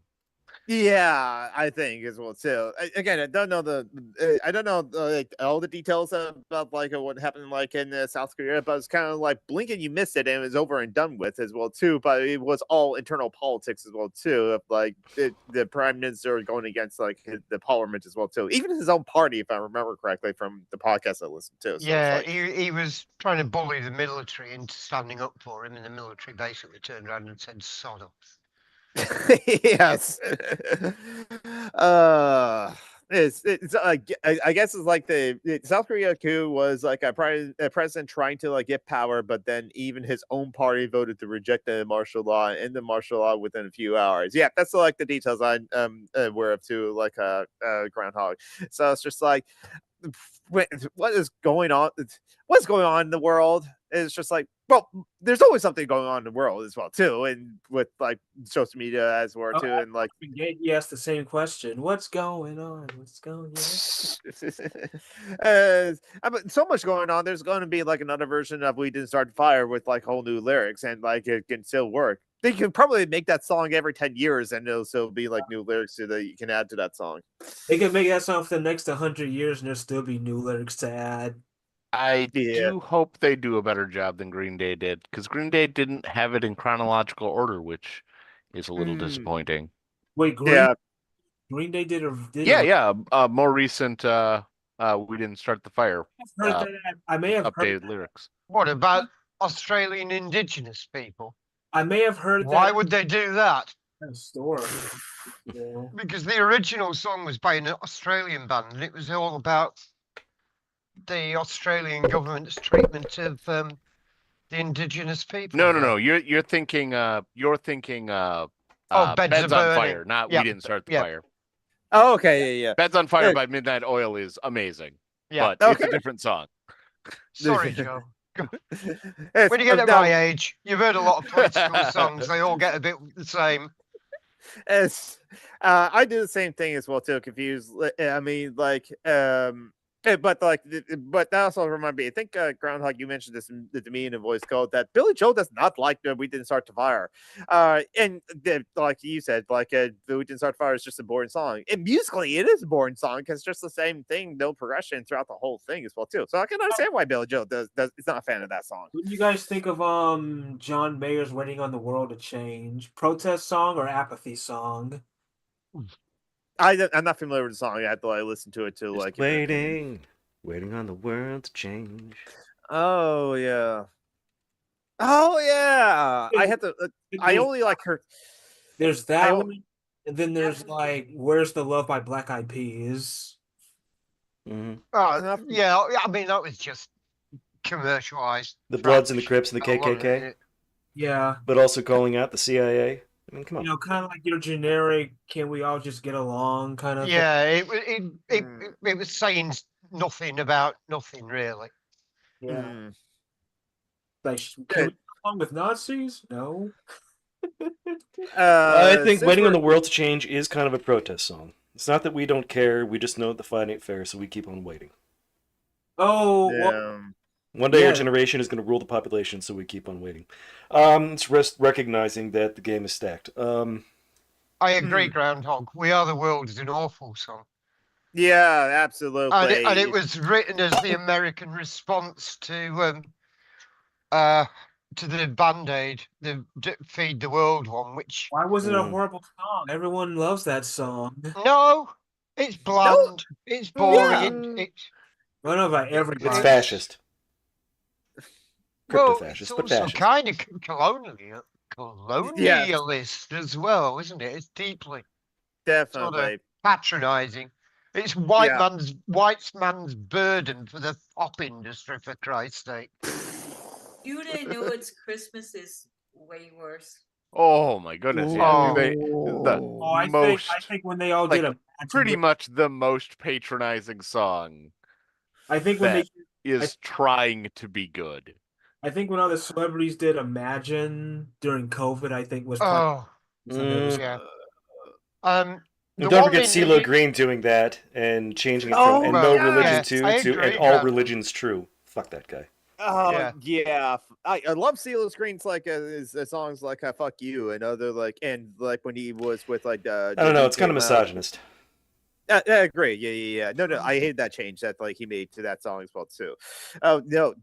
Yeah, I think as well too. Again, I don't know like all the details about like what happened like in South Korea, but it's kind of like blinking, you missed it, and it was over and done with as well too. But it was all internal politics as well too, of like the prime minister going against like the parliament as well too, even his own party, if I remember correctly from the podcast I listened to. So Yeah, it's like, he was trying to bully the military into standing up for him, and the military basically turned around and said, "Sod off." yes. uh it's I guess it's like the South Korea coup was like a president trying to like get power, but then even his own party voted to reject the martial law and end the martial law within a few hours. Yeah, that's like the details I aware of too, like Groundhog. So it's just like what is going on? What's going on in the world? It's just like, well, there's always something going on in the world as well too, and with like social media as well too, and like He asked the same question. What's going on? What's going on? so much going on. There's going to be like another version of "We Didn't Start the Fire" with like whole new lyrics, and like it can still work. They can probably make that song every 10 years, and it'll still be like new lyrics that you can add to that song. They could make that song for the next 100 years, and there'll still be new lyrics to add. I Yeah. do hope they do a better job than Green Day did, because Green Day didn't have it in chronological order, which is a little disappointing. Wait, Yeah. Green Day did Yeah. More recent. We Didn't Start the Fire. I've heard that. I may have Updated heard. lyrics. What about Australian Indigenous people? I may have heard that. Why would they do that? in a store? You know? Because the original song was by an Australian band, and it was all about the Australian government's treatment of the Indigenous people. No. You're thinking. Beds Beds on Are Burning. Fire, not Yep, We Didn't Start the yep. Fire. Oh, okay. Yeah. Beds on Fire Yeah. by Midnight Oil is amazing, Yeah. but it's Okay. a different song. Sorry, Joe. Yes, When you get at no, my age, you've heard a lot of political songs. They all get a bit the same. I do the same thing as well too. Confused. I mean, like, but like, but that also reminded me. I think Groundhog, you mentioned this to me in a voice code that Billy Joel does not like "We Didn't Start the Fire," and like you said, like "We Didn't Start the Fire" is just a boring song. And musically, it is a boring song because it's just the same thing, no progression throughout the whole thing as well too. So I can understand why Billy Joel is not a fan of that song. What do you guys think of John Mayer's "Waiting on the World to Change"? Protest song or apathy song? I'm not familiar with the song. I have to like listen to it to Just like give an opinion. waiting on the world to change. Oh yeah. Oh yeah. I had to. I only like her. There's I that don't- one, and then there's like "Where's the Love" by Black Eyed Peas. Mhm. Yeah, I mean, that was just commercialized. The Bloods and the Crips and the I love it, KKK, Yeah, but also calling out the CIA. I mean, come on. kind of like your generic "Can we all just get along" kind of. Yeah, it was saying nothing about nothing really. Yeah. Mm. Like, can we get along with Nazis? No. I think Since "Waiting on we're- the World to Change" is kind of a protest song. It's not that we don't care; we just know that the fight ain't fair, so we keep on waiting. Oh, well, Yeah. One day Yeah. our generation is going to rule the population, so we keep on waiting. It's recognizing that the game is stacked. I agree, Groundhog. We Are the World is an awful song. Yeah, absolutely. And it was written as the American response to the Band-Aid, the Feed the World one, which Why was it a Mm. horrible song? Everyone loves that song. no, it's No, bland, it's boring, Yeah. it's I don't know about it- It's everybody. fascist. well, it's Crypto-fascist, but also fascist. kind of yes, colonialist as well, isn't it? It's deeply sort of definitely. patronizing. It's Yeah. white man's burden for the pop industry, for Christ's sake. Do they know it's Christmas is way worse? Oh my goodness, yeah. Oh. The Oh, I most think when they all like, did a pretty much the most patronizing song I think when that they is trying to be good. I think when all the celebrities did Imagine during COVID, I think was probably Oh, the song I've ever seen. yeah. And The don't one forget in CeeLo the Green doing that and changing it from Oh, "and no well, religion" yeah, to I "and agree, all Brandon. religions true." Fuck that guy. Oh Yeah. yeah, I love CeeLo Green's like his songs like "Fuck You" and other and like when he was with like I don't know. It's kind of misogynist. I agree. Yeah. No. I hate that change that like he made to that song as well too. Oh no.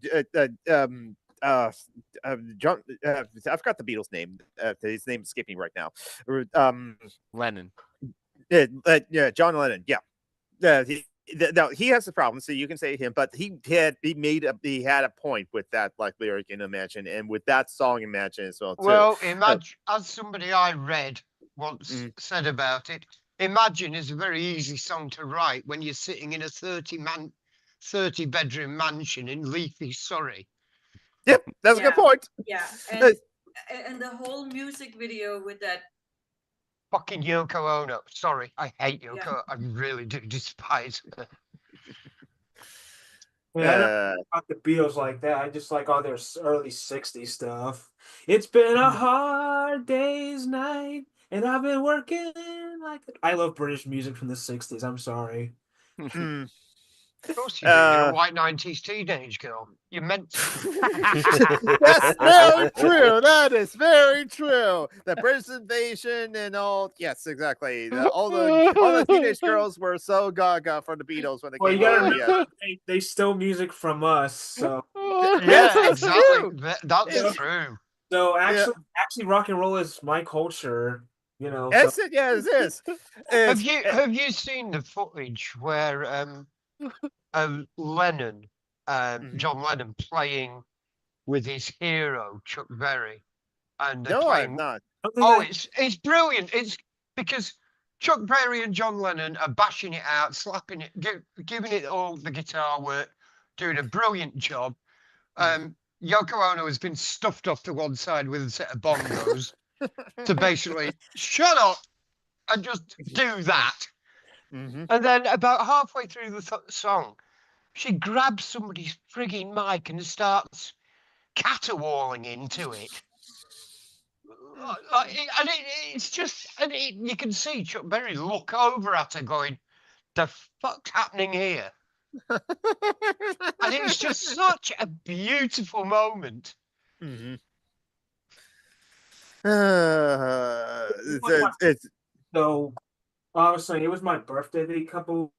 John. I forgot the Beatles' name. His name's skipping right now. Lennon. Yeah. John Lennon. Yeah. No, he has a problem, so you can say him, but he had a point with that like lyric in Imagine, and with that song Imagine as well too. Well, imagine, as somebody I read once Mm. said about it, Imagine is a very easy song to write when you're sitting in a 30-bedroom mansion in leafy Surrey. Yep, that's a Yeah. good point. Yeah, Uh, and the whole music video with that. Fucking Yoko Ono. Sorry, I hate Yoko. Yeah. I really do despise her. Yeah, I don't uh, about the Beatles like that. I just like all their early '60s stuff. It's been a hard day's night, and I've been working like I love British music from the '60s. I'm sorry. mm, Of course you do. You're a uh, white 90s teenage girl. You're meant to. that's very true. That is very true. The British invasion and all. Yes, exactly. All the teenage girls were so gaga for the Beatles when they Well, you came gotta out. remember Yeah. they stole music from us, so Yes, Yeah, that's exactly. true. That's It's- true. so Yeah. actually rock and roll is my culture, you know. So Yes, it is. Have you seen the footage where Lennon, Mhm. John Lennon, playing with his hero Chuck Berry, and they're No, I'm playing? not. I don't think Oh, I- it's brilliant. It's because Chuck Berry and John Lennon are bashing it out, slapping it, giving it all the guitar work, doing a brilliant job. Yoko Ono has been stuffed off to one side with a set of bongos to basically shut up and just do that. Mm-hmm. And then about halfway through the song, she grabs somebody's frigging mic and starts caterwauling into it. And it's just, you can see Chuck Berry look over at her going, the fuck's happening here? And it's just such a beautiful moment. Mm-hmm. It's so I was saying it was my birthday a couple.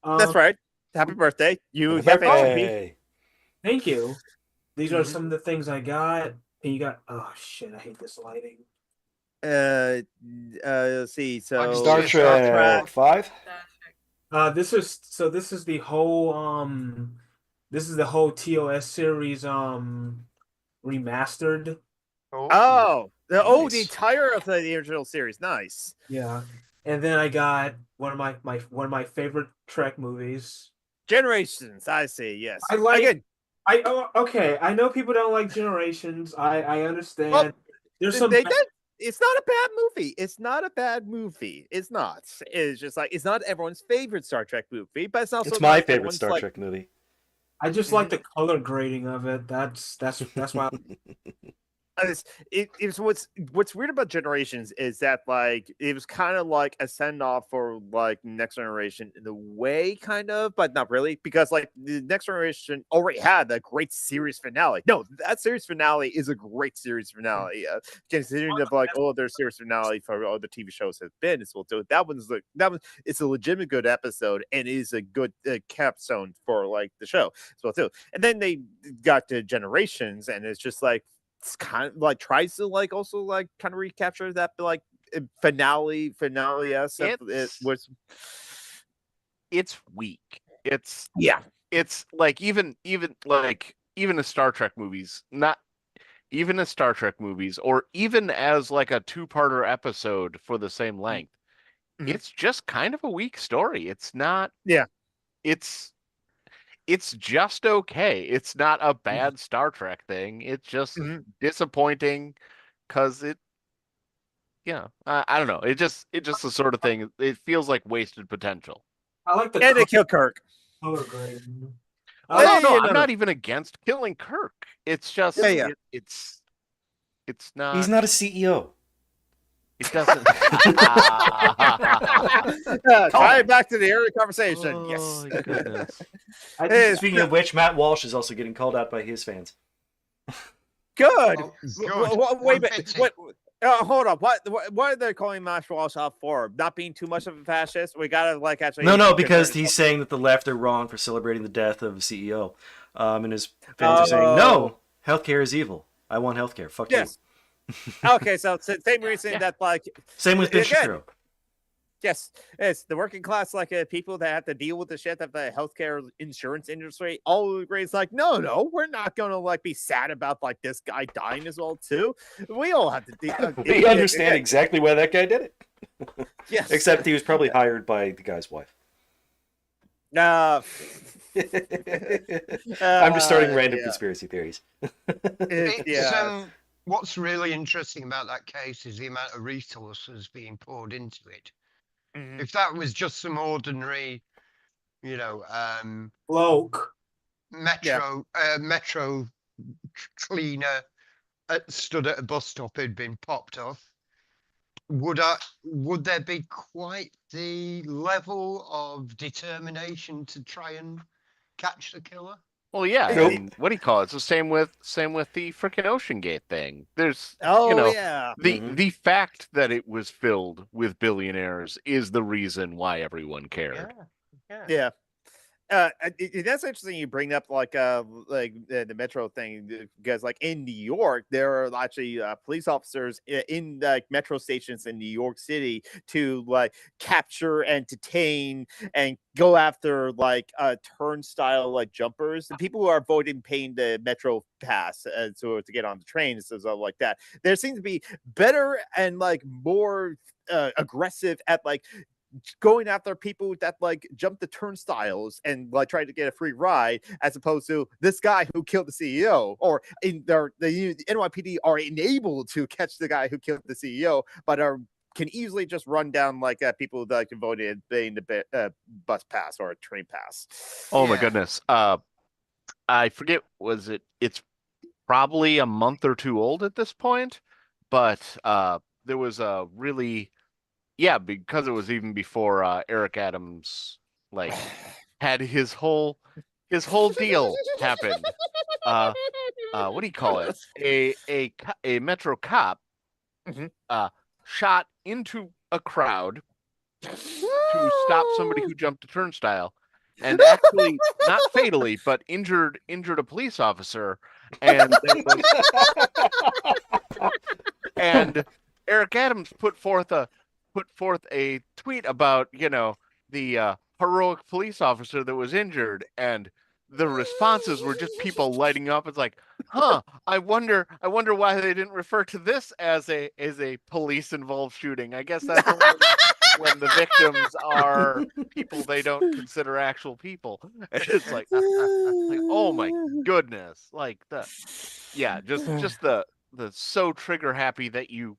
that's right. Happy birthday. You Happy have HP. birthday. Thank you. These are Mhm. some of the things I got. And you got oh shit, I hate this lighting. Let's see. So Star see a Star Trek Trek. 5. This is the whole TOS series remastered. Oh, the Nice. entire of the original series. Nice. Yeah. And then I got one of my favorite Trek movies. Generations. I see. Yes. I like Again. okay. I know people don't like Generations. I understand. Well, There's some they did. It's not a bad movie. It's not a bad movie. It's not. It's just like it's not everyone's favorite Star Trek movie, but it's also It's my not favorite everyone's, Star like, Trek movie. I just like the color grading of it. That's why It's what's weird about Generations is that like it was kind of like a send off for like Next Generation in a way, kind of, but not really, because like the Next Generation already had a great series finale. No, that series finale is a great series finale. Considering of like all of their series finale for all the TV shows have been as well. So that one's like it's a legitimate good episode and is a good capstone for like the show as well too. And then they got to Generations, and it's just like. It's kind of like tries to like also like kind of recapture that like finale it was It's weak. It's yeah like even as Star Trek movies, not even as Star Trek movies, or even as like a two-parter episode for the same length. It's just kind of a weak story. It's not. Yeah. It's just okay. It's not a bad Star Trek thing. It's just disappointing because it. Yeah, I don't know. It just the sort of thing. It feels like wasted potential. I like the and they kill Kirk. color grading. No, I'm not even against killing Kirk. It's just it's not. He's not a CEO. It doesn't. Tie it back to the earlier conversation. Oh, yes. my goodness. Speaking of which, Matt Walsh is also getting called out by his fans. Good. Oh, Wait a minute. What? Hold on. What are they calling Matt Walsh out for? Not being too much of a fascist? We gotta like actually. No, because he's saying that the left are wrong for celebrating the death of a CEO, and his fans are saying no, healthcare is evil. I want healthcare. Fuck you. Okay, so same reason that like same with Ben Shapiro. Yes, it's the working class, like people that have to deal with the shit of the healthcare insurance industry. All agree, it's like, no, we're not gonna like be sad about like this guy dying as well too. We all have to. We understand exactly why that guy did it. Yes, except he was probably hired by the guy's wife. I'm just starting random conspiracy theories. What's really interesting about that case is the amount of resources being poured into it. If that was just some ordinary, bloke, metro cleaner stood at a bus stop who'd been popped off, would there be quite the level of determination to try and catch the killer? Well, yeah. Nope. I mean, what do you call it? It's the same with the frickin' Ocean Gate thing. There's the fact that it was filled with billionaires is the reason why everyone cared. Yeah. That's interesting you bring up like the metro thing, because like in New York there are actually police officers in like metro stations in New York City to like capture and detain and go after like turnstile like jumpers, the people who are avoiding paying the metro pass to get on the train and stuff like that. There seems to be better and like more aggressive at like going after people that like jump the turnstiles and like try to get a free ride, as opposed to this guy who killed the CEO, or the NYPD are enabled to catch the guy who killed the CEO, but can easily just run down like people that can vote in paying the bus pass or a train pass. Oh my goodness. I forget, it's probably a month or two old at this point, but there was a really because it was even before Eric Adams like had his whole deal happened. What do you call it? A metro cop shot into a crowd to stop somebody who jumped a turnstile, and actually not fatally, but injured a police officer, and and Eric Adams put forth a tweet about the heroic police officer that was injured, and the responses were just people lighting up. It's like, I wonder why they didn't refer to this as a police involved shooting. I guess that's only when the victims are people they don't consider actual people. And it's like oh my goodness, like just the so trigger happy that you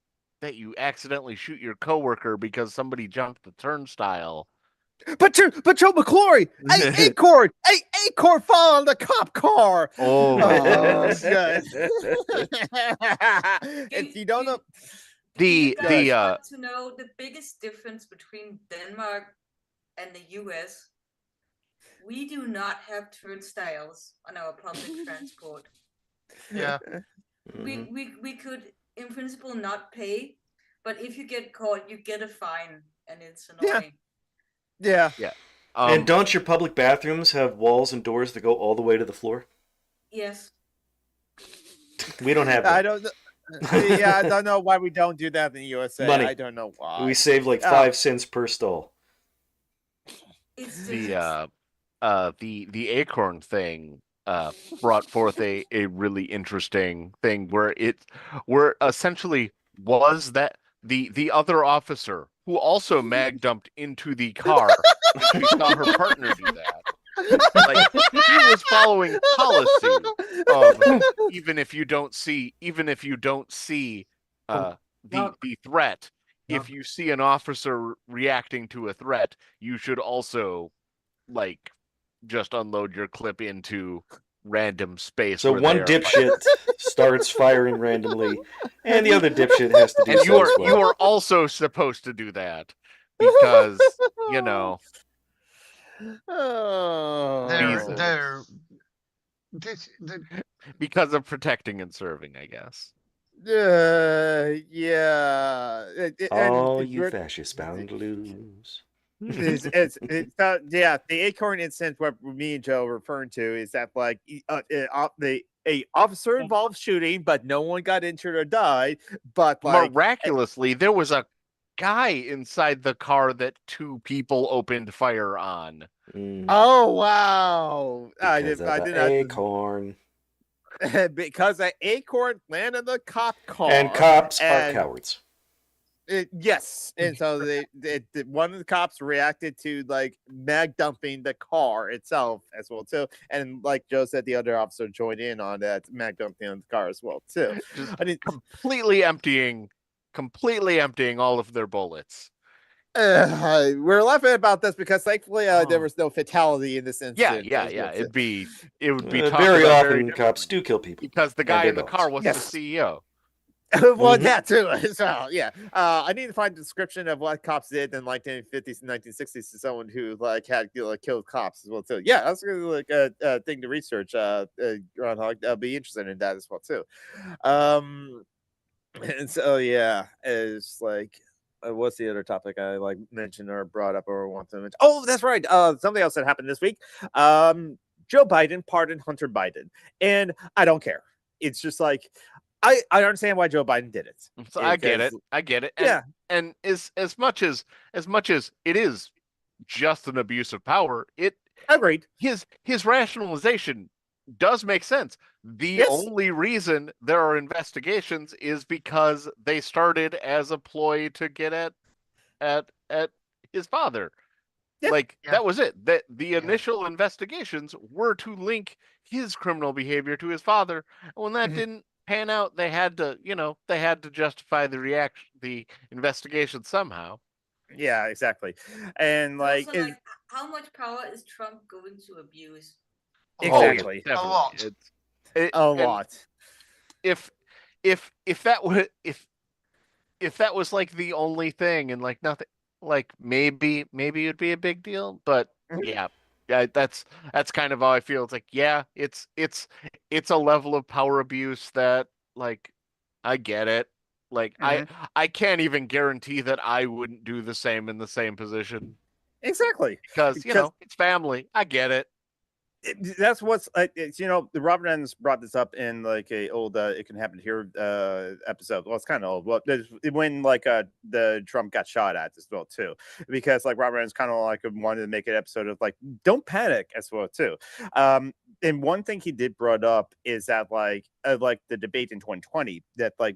accidentally shoot your coworker because somebody jumped the turnstile. But Joe McClory, Acorn fall on the cop car. Oh, Oh, yes. God. If you don't know, Do you The guys the want to know the biggest difference between Denmark and the US? We do not have turnstiles on our public transport. Yeah. Mhm. We could in principle not pay, but if you get caught, you get a fine, and it's annoying. yeah, yeah. And don't your public bathrooms have walls and doors that go all the way to the floor? Yes. We don't have I that. don't know. Yeah, I don't know why we don't do that in the USA. Money. I don't know why. We save like Oh. 5 cents per stall. It's the the Acorn thing brought forth a really interesting thing where essentially was that the other officer who also mag dumped into the car. We saw her partner do that. Like he was following policy of even if you don't see the threat, if you see an officer reacting to a threat, you should also like just unload your clip into random space So where one they are dipshit starts firing randomly, and the other dipshit has to do and so as you well. are also supposed to do that because you know Oh. reasons. The Because of protecting and serving, I guess. Yeah. All you fascists bound to lose. Yeah, the Acorn incident, what me and Joe are referring to, is that like a officer involved shooting, but no one got injured or died. But like Miraculously, there was a guy inside the car that 2 people opened fire on. oh wow, Because I of did the not Acorn. because an Acorn landed in the cop car, And cops are cowards. Yes, and so one of the cops reacted to like mag dumping the car itself as well too, and like Joe said, the other officer joined in on that mag dumping on the car as well too. Just I mean, completely emptying all of their bullets. we're laughing about this because thankfully there was no fatality in this incident. Yeah. as well, too. It would be talked Very about often cops do kill people. because the guy their in the dogs. car wasn't Yes. the CEO. Well, Mhm. that too as well. Yeah, I need to find a description of what cops did in like 1950s and 1960s to someone who like had killed cops as well too. Yeah, that's really like a thing to research. Groundhog, I'll be interested in that as well too. And so yeah, it's like. What's the other topic I like mentioned or brought up or want to mention? Oh, that's right. Something else that happened this week. Joe Biden pardoned Hunter Biden, and I don't care. It's just like I understand why Joe Biden did it. So I get it. And, Yeah. And as much as it is just an abuse of power, Agreed. his rationalization does make sense. The Yes. only reason there are investigations is because they started as a ploy to get at his father. Yeah. Like Yeah. that was it. That the initial investigations were to link his criminal behavior to his father. And when that didn't pan out, they had to justify the investigation somehow. Yeah, exactly. And like, Also, like, how much power is Trump going to abuse? Exactly. Oh, definitely. A lot. A lot. If that was like the only thing and like nothing, like maybe it'd be a big deal, but yeah, that's kind of how I feel. It's like, yeah, it's a level of power abuse that like I get it. Like I can't even guarantee that I wouldn't do the same in the same position Exactly. because it's family. I get it. That's what's it's the Robert Enns brought this up in like a old It Can Happen Here episode. Well, it's kind of old. Well, when like the Trump got shot at as well too, because like Robert Enns kind of like wanted to make an episode of like don't panic as well too. And one thing he did brought up is that like the debate in 2020 that like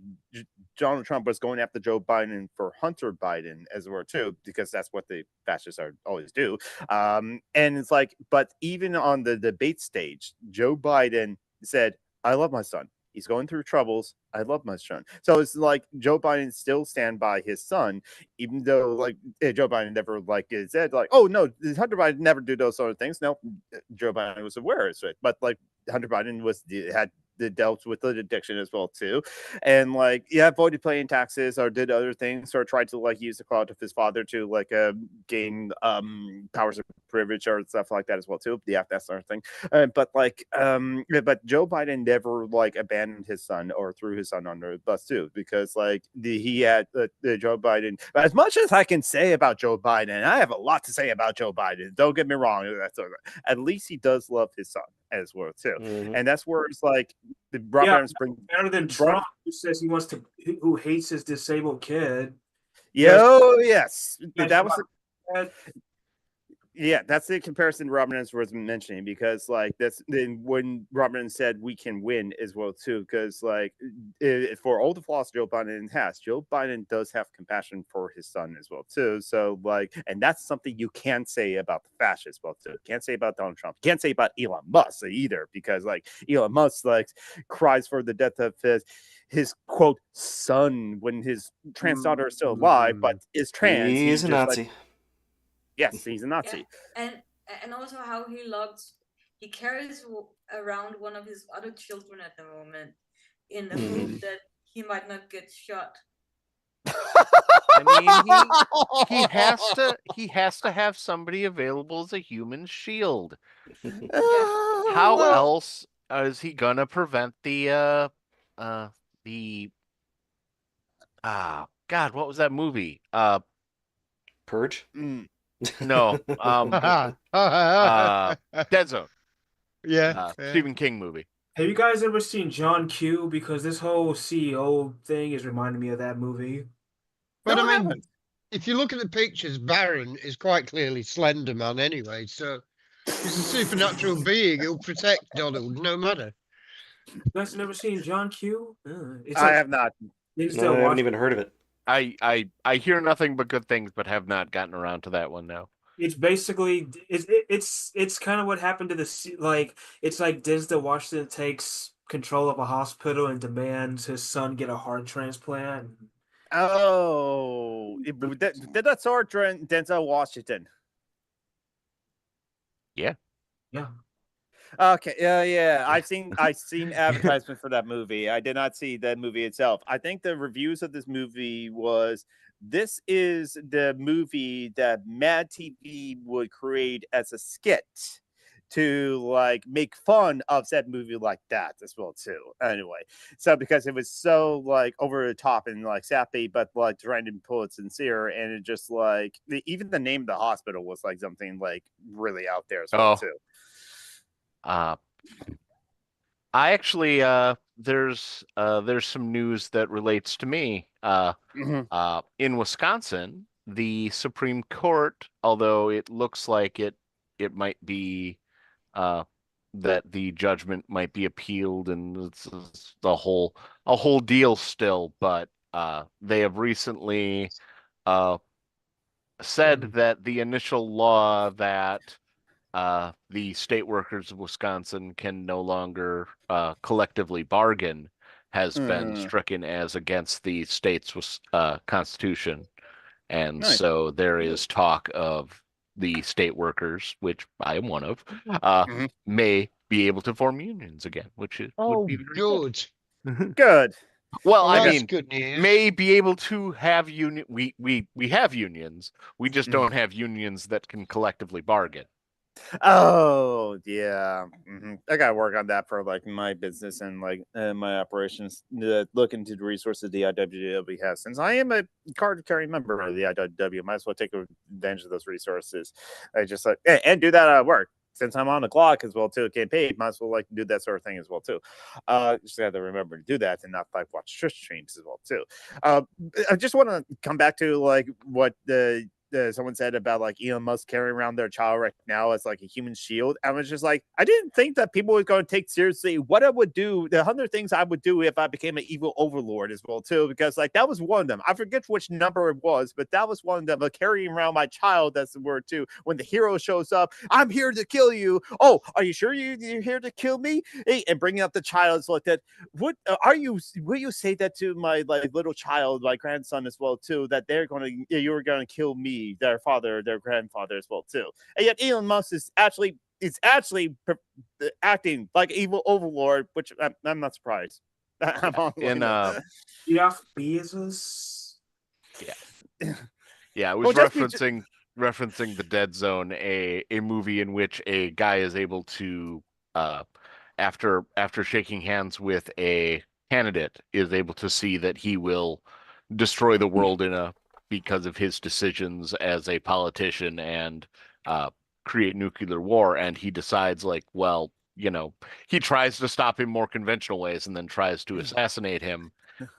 Donald Trump was going after Joe Biden for Hunter Biden as well too, because that's what the fascists always do. And it's like, but even on the debate stage, Joe Biden said, I love my son. He's going through troubles. I love my son. So it's like Joe Biden still stand by his son, even though like Joe Biden never like said like, oh no, Hunter Biden never do those sort of things. No, Joe Biden was aware of it, but like Hunter Biden had dealt with the addiction as well too, and like avoided paying taxes or did other things or tried to like use the clout of his father to like gain powers of privilege or stuff like that as well too. Yeah, that sort of thing. But Joe Biden never like abandoned his son or threw his son under the bus too, because like he had Joe Biden. But as much as I can say about Joe Biden, I have a lot to say about Joe Biden. Don't get me wrong. At least he does love his son as well too, and that's where it's like the Adams bring better than Trump, who says who hates his disabled kid. Yes, that was. Yeah, that's the comparison Robinson was mentioning, because like that's when Robinson said we can win as well too, because like for all the flaws Joe Biden has, Joe Biden does have compassion for his son as well too. So like, and that's something you can't say about the fascists well too. Can't say about Donald Trump. Can't say about Elon Musk either, because like Elon Musk like cries for the death of his quote son when his trans daughter is still alive, but is trans. He's a Nazi. Like, yes, he's a Nazi. Yeah. And also how he carries around one of his other children at the moment in the hope that he might not get shot. I mean, he has to have somebody available as a human shield. How else is he gonna prevent the God, what was that movie? Purge? No. Dead Zone. Yeah. Stephen King movie. Have you guys ever seen John Q? Because this whole CEO thing is reminding me of that movie. But No, I I mean, haven't. if you look at the pictures, Baron is quite clearly Slender Man anyway, so he's a supernatural being. He'll protect Donald no matter. You guys never seen John Q? I have not. No, I haven't even heard of it. I hear nothing but good things, but have not gotten around to that one now. It's basically it's kind of what happened to it's like Denzel Washington takes control of a hospital and demands his son get a heart transplant. Oh, did that sort Denzel Washington? Yeah. Yeah. Okay. Yeah. I've seen advertisements for that movie. I did not see that movie itself. I think the reviews of this movie was, this is the movie that Mad TV would create as a skit to like make fun of said movie like that as well too. Anyway, so because it was so like over the top and like sappy, but like trying to pull it sincere, and it just like even the name of the hospital was like something like really out there as well too. I actually there's some news that relates to me. In Wisconsin, the Supreme Court, although it looks like it might be that the judgment might be appealed, and it's a whole deal still, but they have recently said that the initial law that the state workers of Wisconsin can no longer collectively bargain has been stricken as against the state's constitution. And so there is talk of the state workers, which I am one of, may be able to form unions again, which would be very good. Good. Well, I that's mean, good news. may be able to have union. We have unions. We just don't have unions that can collectively bargain. Oh yeah, I gotta work on that for like my business and like my operations. Look into the resources the IWW has. Since I am a card-carrying member of the IWW, might as well take advantage of those resources. I just like and do that at work. Since I'm on the clock as well too, get paid, might as well like do that sort of thing as well too. Just got to remember to do that and not like watch Twitch streams as well too. I just want to come back to like what the someone said about like Elon Musk carrying around their child right now as like a human shield. I was just like, I didn't think that people were going to take seriously what I would do, the 100 things I would do if I became an evil overlord as well too, because like that was one of them. I forget which number it was, but that was one of them. But carrying around my child, that's the word too. When the hero shows up, I'm here to kill you. Oh, are you sure you're here to kill me? Hey, and bringing up the child is like that. What are you? Will you say that to my like little child, my grandson as well too? That you're gonna kill me, their father, their grandfather as well too. And yet Elon Musk is actually acting like evil overlord, which I'm not surprised. I'm on Jeff Bezos. Yeah, it was Well, referencing the Dead Zone, a movie in which a guy is able to after shaking hands with a candidate is able to see that he will destroy the world because of his decisions as a politician and create nuclear war, and he decides like, well, he tries to stop him more conventional ways and then tries to assassinate him,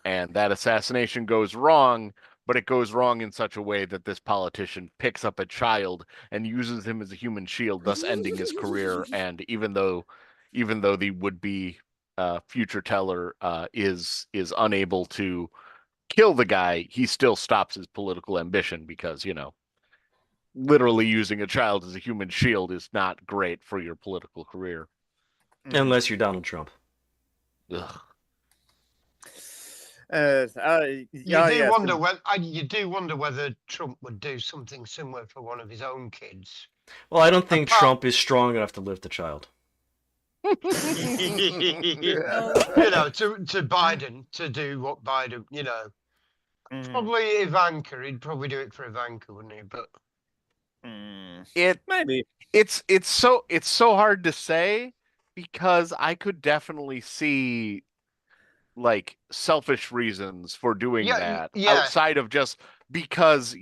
and that assassination goes wrong, but it goes wrong in such a way that this politician picks up a child and uses him as a human shield, thus ending his career. And even though the would-be future teller is unable to kill the guy, he still stops his political ambition because, literally using a child as a human shield is not great for your political career. Unless you're Donald Trump. Ugh. You do wonder whether Trump would do something similar for one of his own kids. Well, I don't think Trump is strong enough to lift a child. To Biden to do what Biden, probably Ivanka. He'd probably do it for Ivanka, wouldn't he? But maybe it's so hard to say, because I could definitely see like selfish reasons for doing that outside of just because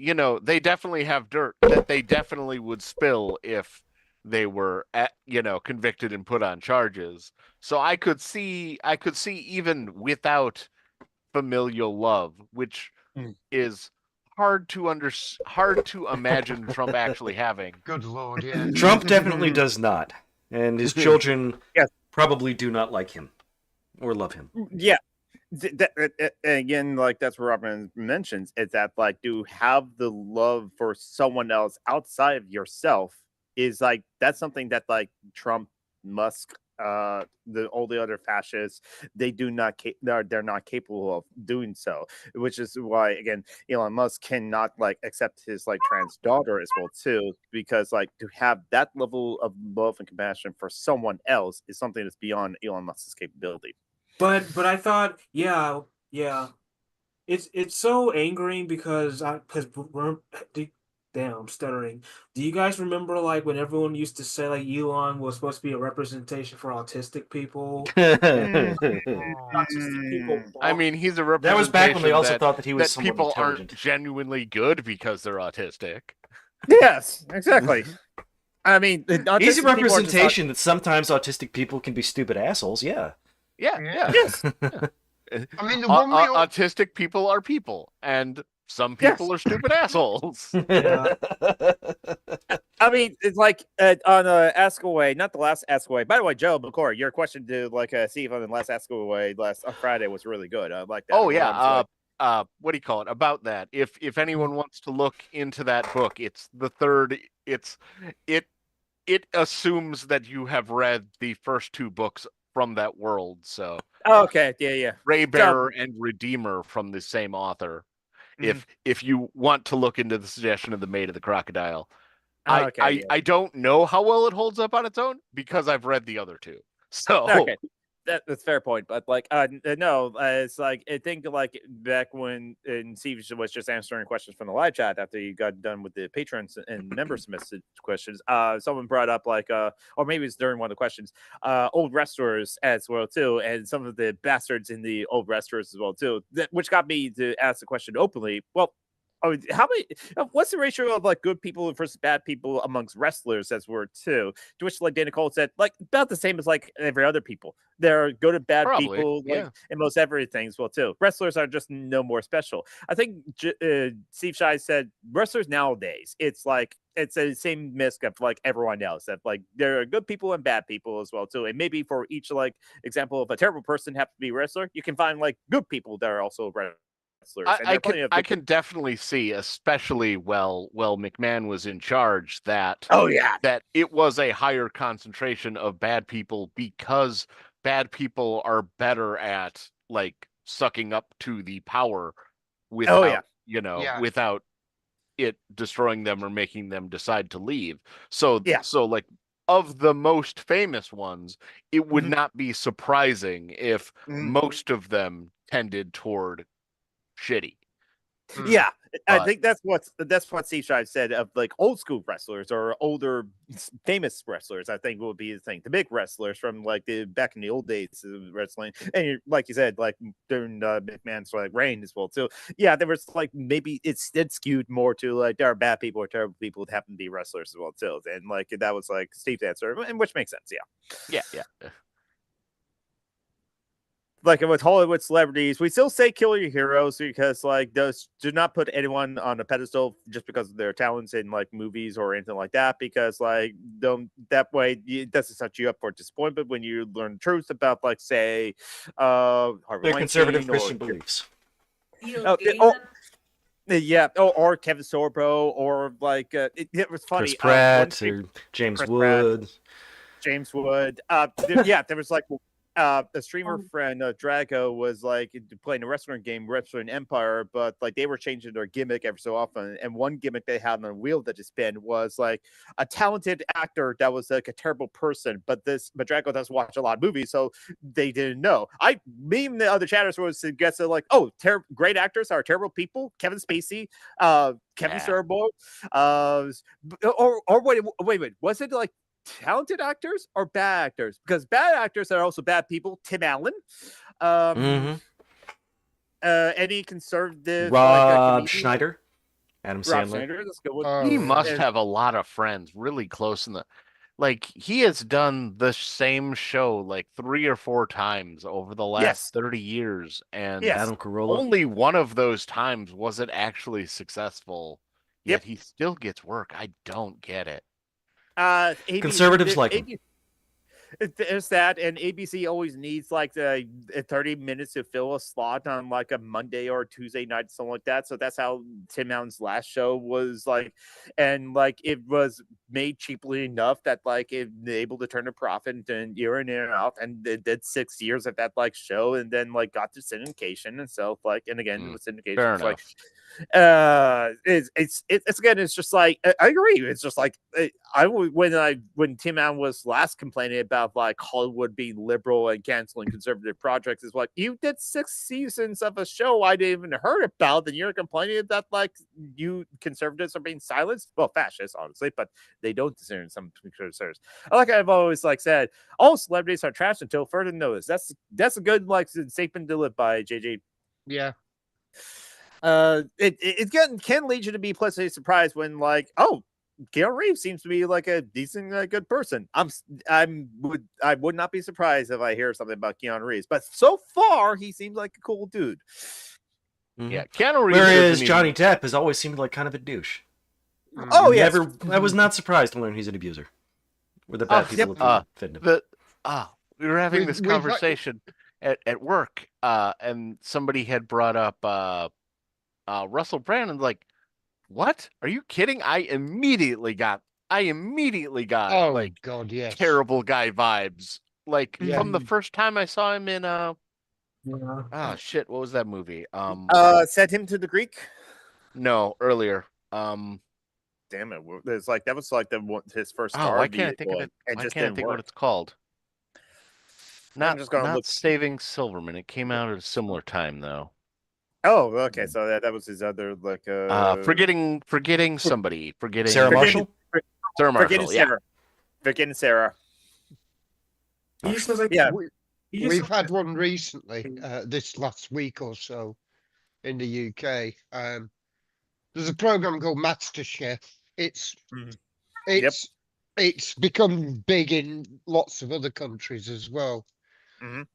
they definitely have dirt that they definitely would spill if they were convicted and put on charges. So I could see even without familial love, which is hard to imagine Trump actually having. Good Lord, yeah. Trump definitely does not, and his children probably do not like him or love him. Yeah. Again, like that's what Robin mentions, is that like to have the love for someone else outside of yourself is like that's something that like Trump, Musk, all the other fascists, they're not capable of doing so, which is why again Elon Musk cannot like accept his like trans daughter as well too, because like to have that level of love and compassion for someone else is something that's beyond Elon Musk's capability. But I thought, yeah, it's so angering because damn, I'm stuttering. Do you guys remember like when everyone used to say like Elon was supposed to be a representation for autistic people? Autistic people. I mean, he's a representation. That was back when they also thought that he was somewhat people intelligent. aren't genuinely good because they're autistic. Yes, exactly. I mean, he's a representation that sometimes autistic people can be stupid assholes. Yeah. Yeah. Yes. I mean, autistic people are people, and some people are stupid assholes. Yeah. I mean, it's like on Ask Away, not the last Ask Away. By the way, Joe McCord, your question to Steve on the last Ask Away on Friday was really good. I like that. Oh yeah. What do you call it? About that, if anyone wants to look into that book, it's the third. It assumes that you have read the first two books from that world. So okay, yeah. Ray Bearer and Redeemer from the same author. If you want to look into the suggestion of the Maid of the Crocodile, I don't know how well it holds up on its own because I've read the other two. So okay. That's a fair point, but like no, it's like I think like back when Steve was just answering questions from the live chat after you got done with the patrons and members message questions. Someone brought up like or maybe it's during one of the questions, old wrestlers as well too, and some of the bastards in the old wrestlers as well too, which got me to ask the question openly. Well, Oh, how many? What's the ratio of like good people versus bad people amongst wrestlers as were too? To which like Dana Cole said, like about the same as like every other people. There are good and bad Probably, people, like yeah. in most everything as well too. Wrestlers are just no more special. I think Steve Shai said wrestlers nowadays, it's like it's the same misc of like everyone else. That like there are good people and bad people as well too. And maybe for each like example of a terrible person happens to be a wrestler, you can find like good people that are also wrestlers. And there are plenty of I good can definitely see, especially while McMahon was in charge, that Oh yeah, that it was a higher concentration of bad people because bad people are better at like sucking up to the power oh yeah. without, Yeah. without it destroying them or making them decide to leave. So Yeah. like of the most famous ones, it would Mhm. not be surprising if Mhm. most of them tended toward shitty. Yeah, I But- think that's what Steve Shive said of like old school wrestlers or older famous wrestlers. I think would be the thing. The big wrestlers from like the back in the old days of wrestling, and like you said, like during McMahon's like reign as well too. Yeah, there was like maybe it skewed more to like there are bad people or terrible people that happen to be wrestlers as well too, and like that was like Steve's answer, and which makes sense. Yeah. Yeah. Like with Hollywood celebrities, we still say kill your heroes because like those do not put anyone on a pedestal just because of their talents in like movies or anything like that. Because like that way it doesn't set you up for disappointment when you learn the truth about like say Harvey Their conservative Weinstein Christian or beliefs. Neil Oh, Gaiman. yeah, or Kevin Sorbo or like it was funny. Chris Pratt One or James Chris Pratt, Wood. James Wood. There was like a streamer friend, Drago, was like playing a wrestling game, Wrestling Empire, but like they were changing their gimmick every so often. And one gimmick they had on the wheel that just spin was like a talented actor that was like a terrible person, but Drago doesn't watch a lot of movies, so they didn't know. Me and the other chatters was suggested like, oh, great actors are terrible people. Kevin Spacey, Kevin Sorbo, or wait, was it like talented actors or bad actors? Because bad actors are also bad people. Tim Allen, any conservative Rob Schneider, Adam Rob Sandler. Schneider, that's a good one. He must And- have a lot of friends really close in the like he has done the same show like 3 or 4 times over the last Yes. 30 years, and Yes. Adam Carolla. only one of those times was it actually successful. Yep. Yet he still gets work. I don't get it. Conservatives like him. There's that, and ABC always needs like 30 minutes to fill a slot on like a Monday or Tuesday night, something like that. So that's how Tim Allen's last show was like, and like it was made cheaply enough that like it able to turn a profit and year in and out, and it did 6 years of that like show, and then like got to syndication and so like, and again it was syndication. Fair It's like it's again, it's just like I agree. It's just like when Tim Allen was last complaining about like Hollywood being liberal and canceling conservative projects, is like you did 6 seasons of a show I didn't even heard about, and you're complaining that like you conservatives are being silenced. Well, fascists, honestly, but they don't discern some conservatives. Like I've always like said, all celebrities are trash until further notice. That's a good like statement to live by, JJ. Yeah. It can lead you to be pleasantly surprised when like, oh, Keanu Reeves seems to be like a decent, good person. I would not be surprised if I hear something about Keanu Reeves, but so far he seems like a cool dude. Yeah, Keanu Reeves. Whereas Johnny Depp has always seemed like kind of a douche. Oh yeah, I was not surprised to learn he's an abuser. Where the bad people have fed him. We were having this We've conversation at work, and somebody had brought up Russell Brand, and like, what? Are you kidding? I immediately got Oh like God, yes. terrible guy vibes. Like Yeah. from the first time I saw him in Yeah. shit, what was that movie? Sent him to the Greek. No, earlier. Damn it! There's like that was like his first star. Why can't I think of it? And Why just can't I didn't think work. what it's called? I'm just gonna Not look. Saving Silverman. It came out at a similar time though. Oh, okay. So that was his other like Forgetting somebody. Forgetting Sarah Marshall? Sarah Forgetting Marshall. Yeah. Sarah. Forgetting Sarah. He just was like, Yeah. he just We've had one recently, this last week or so in the UK. there's a program called MasterChef. It's Mhm. it's it's become big in lots of other countries as well. Mhm.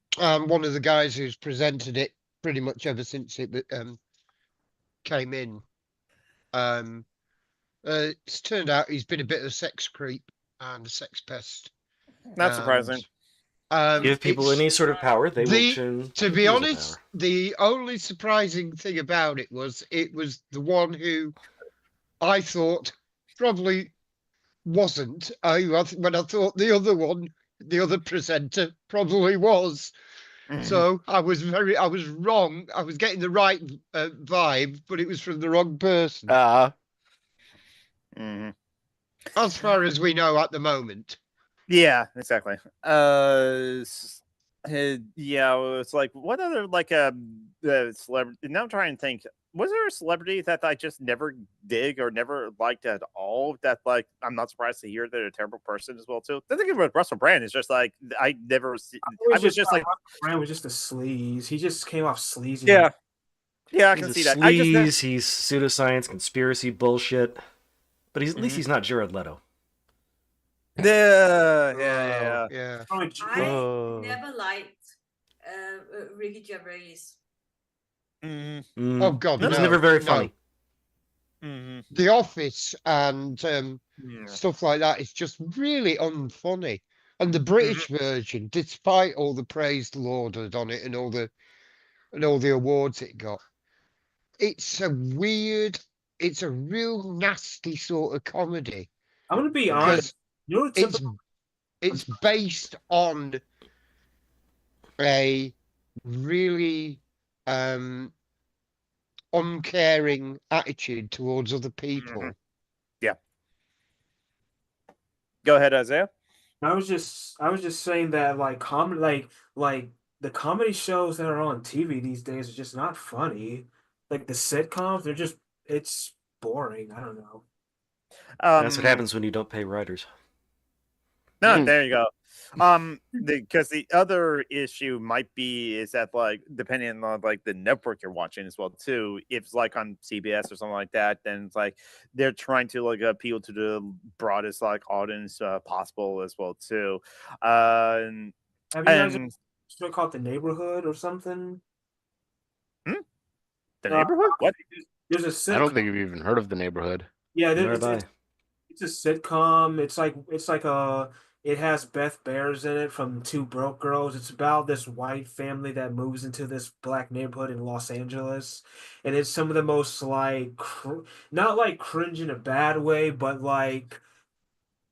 One of the guys who's presented it pretty much ever since it came in. It's turned out he's been a bit of a sex creep and a sex pest. Not surprising. Give people it's any sort of power, they will turn to be abuse of honest, power. the only surprising thing about it was the one who I thought probably wasn't. When I thought the other one, the other presenter probably was. Mhm. So I was wrong. I was getting the right vibe, but it was from the wrong person. Mhm. As far as we know at the moment. Yeah, exactly. Yeah, it's like what other like celebrity? Now I'm trying to think. Was there a celebrity that I just never dig or never liked at all? That like I'm not surprised to hear they're a terrible person as well too. The thing about Russell Brand is just like I never see. I was just like Brand was just a sleaze. He just came off sleazy. yeah, yeah, I He's can a see that. I just sleaze, he's pseudoscience, conspiracy bullshit. But at least Mhm. he's not Jared Leto. Yeah. Yeah. I never liked Ricky Gervais. Mm-hmm. Oh God, He was no, never very no. funny. Mm-hmm. The Office and Yeah. stuff like that is just really unfunny. And the British version, despite all the praise lauded on it and all the awards it got, it's a real nasty sort of comedy I'm gonna be honest. because it's based on a really uncaring attitude towards other people. Yeah. Go ahead, Isaiah. I was just saying that like comedy like the comedy shows that are on TV these days are just not funny. Like the sitcoms, it's boring. I don't know. That's what happens when you don't pay writers. No, there you go. Because the other issue might be is that like depending on like the network you're watching as well too. If it's like on CBS or something like that, then it's like they're trying to like appeal to the broadest like audience possible as well too. Have you guys ever called The Neighborhood or something? The Neighborhood? What? There's a sitcom. I don't think I've even heard of The Neighborhood. Yeah, It's it's a sitcom. It's like it has Beth Bears in it from Two Broke Girls. It's about this white family that moves into this black neighborhood in Los Angeles, and it's some of the most like not like cringe in a bad way, but like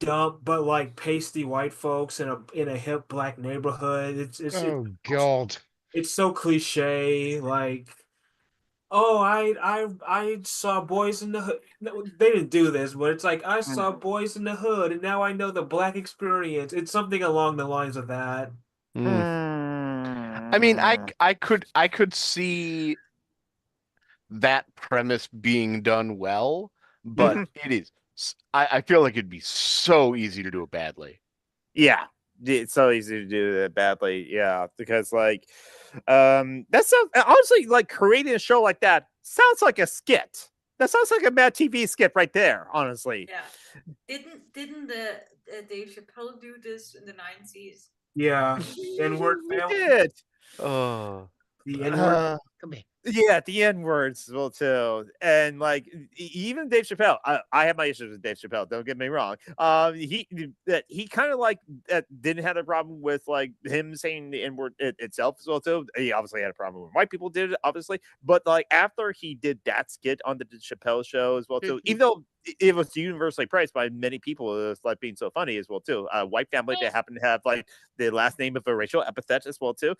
dumb, but like pasty white folks in a hip black neighborhood. Oh God. It's so cliche, like. Oh, I saw boys in the hood. No, they didn't do this, but it's like I saw boys in the hood, and now I know the black experience. It's something along the lines of that. I mean, I could see that premise being done well, but it is. I feel like it'd be so easy to do it badly. Yeah, it's so easy to do that badly. Yeah, because like, that sounds honestly like creating a show like that sounds like a skit. That sounds like a Mad TV skit right there. Honestly. Yeah. Didn't the Dave Chappelle do this in the 90s? Yeah, N-word We family. did. Oh, The N-word. Come here. Yeah, the N words as well too, and like even Dave Chappelle. I have my issues with Dave Chappelle. Don't get me wrong. He kind of like didn't have a problem with like him saying the N word itself as well too. He obviously had a problem when white people did it, obviously. But like after he did that skit on the Chappelle show as well too, even though it was universally praised by many people as like being so funny as well too. White family that happened to have like the last name of a racial epithet as well too.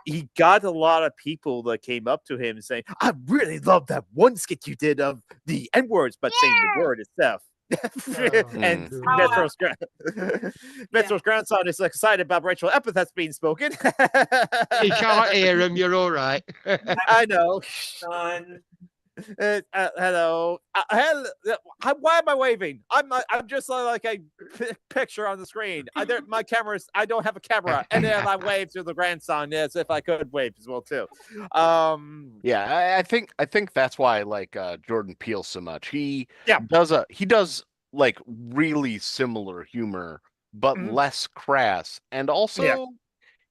He got a lot of people that came up to him saying, "I really love that one skit you did of the N words, but saying the word itself." And Metro's grandson is excited about racial epithets being spoken. You can't hear him. You're all right. I know. Son. Hello. Why am I waving? I'm just like a picture on the screen. My camera's. I don't have a camera, and then I wave to the grandson as if I could wave as well too. Yeah, I think that's why I like Jordan Peele so much. He Yeah. does like really similar humor, but Mhm. less crass, and also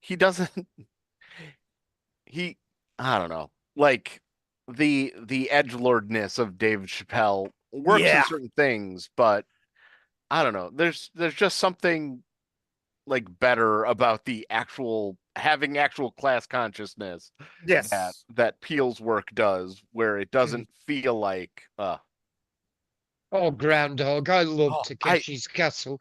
he doesn't. I don't know, like the edgelordness of David Chappelle works in Yeah. certain things, but I don't know. There's just something like better about the having actual class consciousness Yes. that Peele's work does, where it doesn't feel like Oh, Groundhog. I love Oh, Takeshi's Castle.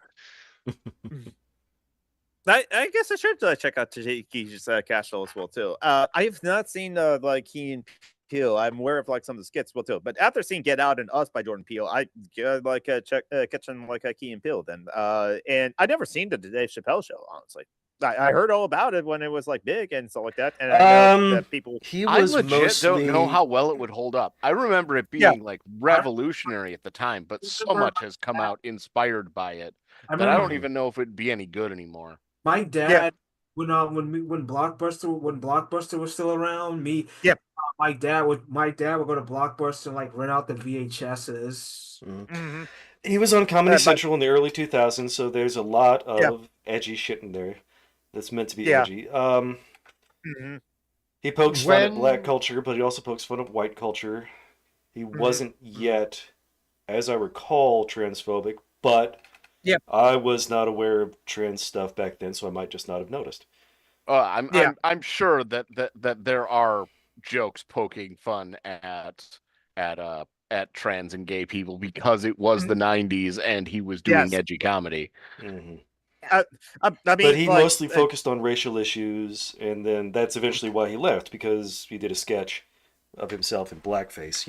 I guess I should check out Takeki's Castle as well too. I have not seen like Key and Peele. I'm aware of like some of the skits as well too. But after seeing Get Out and Us by Jordan Peele, I like catching like Key and Peele then. And I never seen the Dave Chappelle show, honestly. I heard all about it when it was like big and stuff like that. And I know that people. He I was legit mostly. don't know how well it would hold up. I remember it being like revolutionary at the time, but so much has come out inspired by it that I don't even know if it'd be any good anymore. My dad, when Blockbuster was still around, my dad would go to Blockbuster and like rent out the VHSs. Mm-hmm. He was on Comedy Central in the early 2000s, so there's a lot of edgy shit in there that's meant to be edgy. He pokes fun at black culture, but he also pokes fun at white culture. He wasn't yet, as I recall, transphobic, but I was not aware of trans stuff back then, so I might just not have noticed. I'm sure that there are jokes poking fun at trans and gay people because it was the 90s and he was doing edgy comedy. I mean, but he mostly focused on racial issues, and then that's eventually why he left, because he did a sketch of himself in blackface,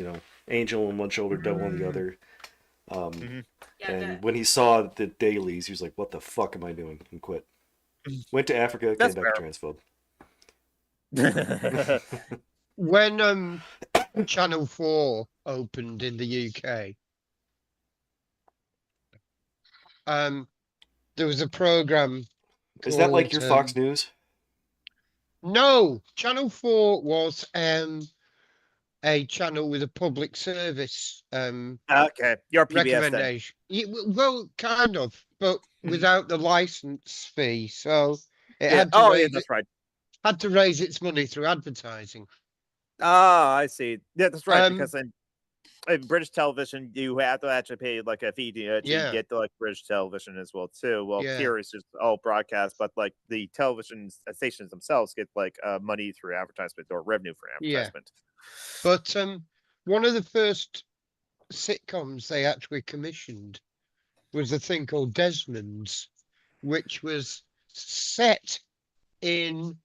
angel on one shoulder, devil on the other. And when he saw the dailies, he was like, what the fuck am I doing? And quit. Went to Africa, came back transphobe. When Channel 4 opened in the UK, there was a program Is that like your Fox News? No, Channel 4 was a channel with a public service okay, your PBS recommendation. Well, kind of, but without the license fee, so it had to that's right. Had to raise its money through advertising. Ah, I see. Yeah, that's right. Because in British television, you have to actually pay like a fee to get like British television as well too. Well, here it's just all broadcast, but like the television stations themselves get like money through advertisement or revenue for advertisement. But one of the first sitcoms they actually commissioned was a thing called Desmond's, which was set in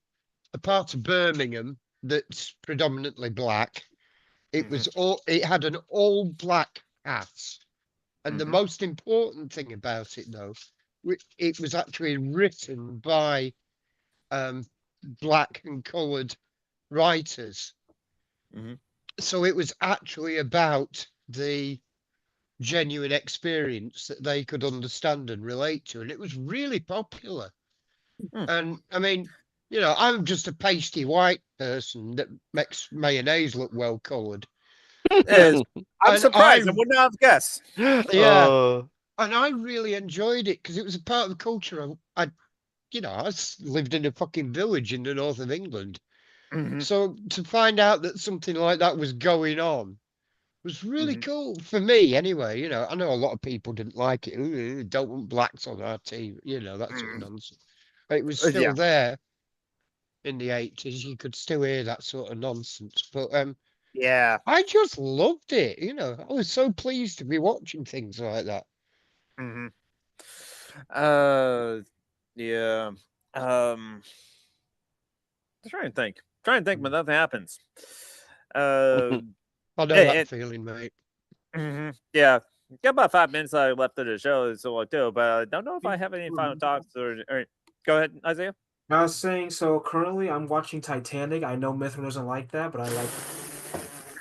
a part of Birmingham that's predominantly black. It was it had an all black cast, and the most important thing about it, though, it was actually written by black and coloured writers. So it was actually about the genuine experience that they could understand and relate to, and it was really popular. And I mean, I'm just a pasty white person that makes mayonnaise look well coloured. I'm surprised. I would not have guessed. Yeah, and I really enjoyed it because it was a part of the culture. I lived in a fucking village in the north of England, so to find out that something like that was going on was really cool for me. Anyway, I know a lot of people didn't like it. Ooh, don't want blacks on our team, that sort of nonsense. But it was still there in the 80s. You could still hear that sort of nonsense. But I just loved it. I was so pleased to be watching things like that. Yeah. Try and think, but nothing happens. I know that feeling, mate. Yeah, got about 5 minutes left of the show, so I do, but I don't know if I have any final thoughts or go ahead, Isaiah. I was saying, so currently I'm watching Titanic. I know Mithra doesn't like that, but I like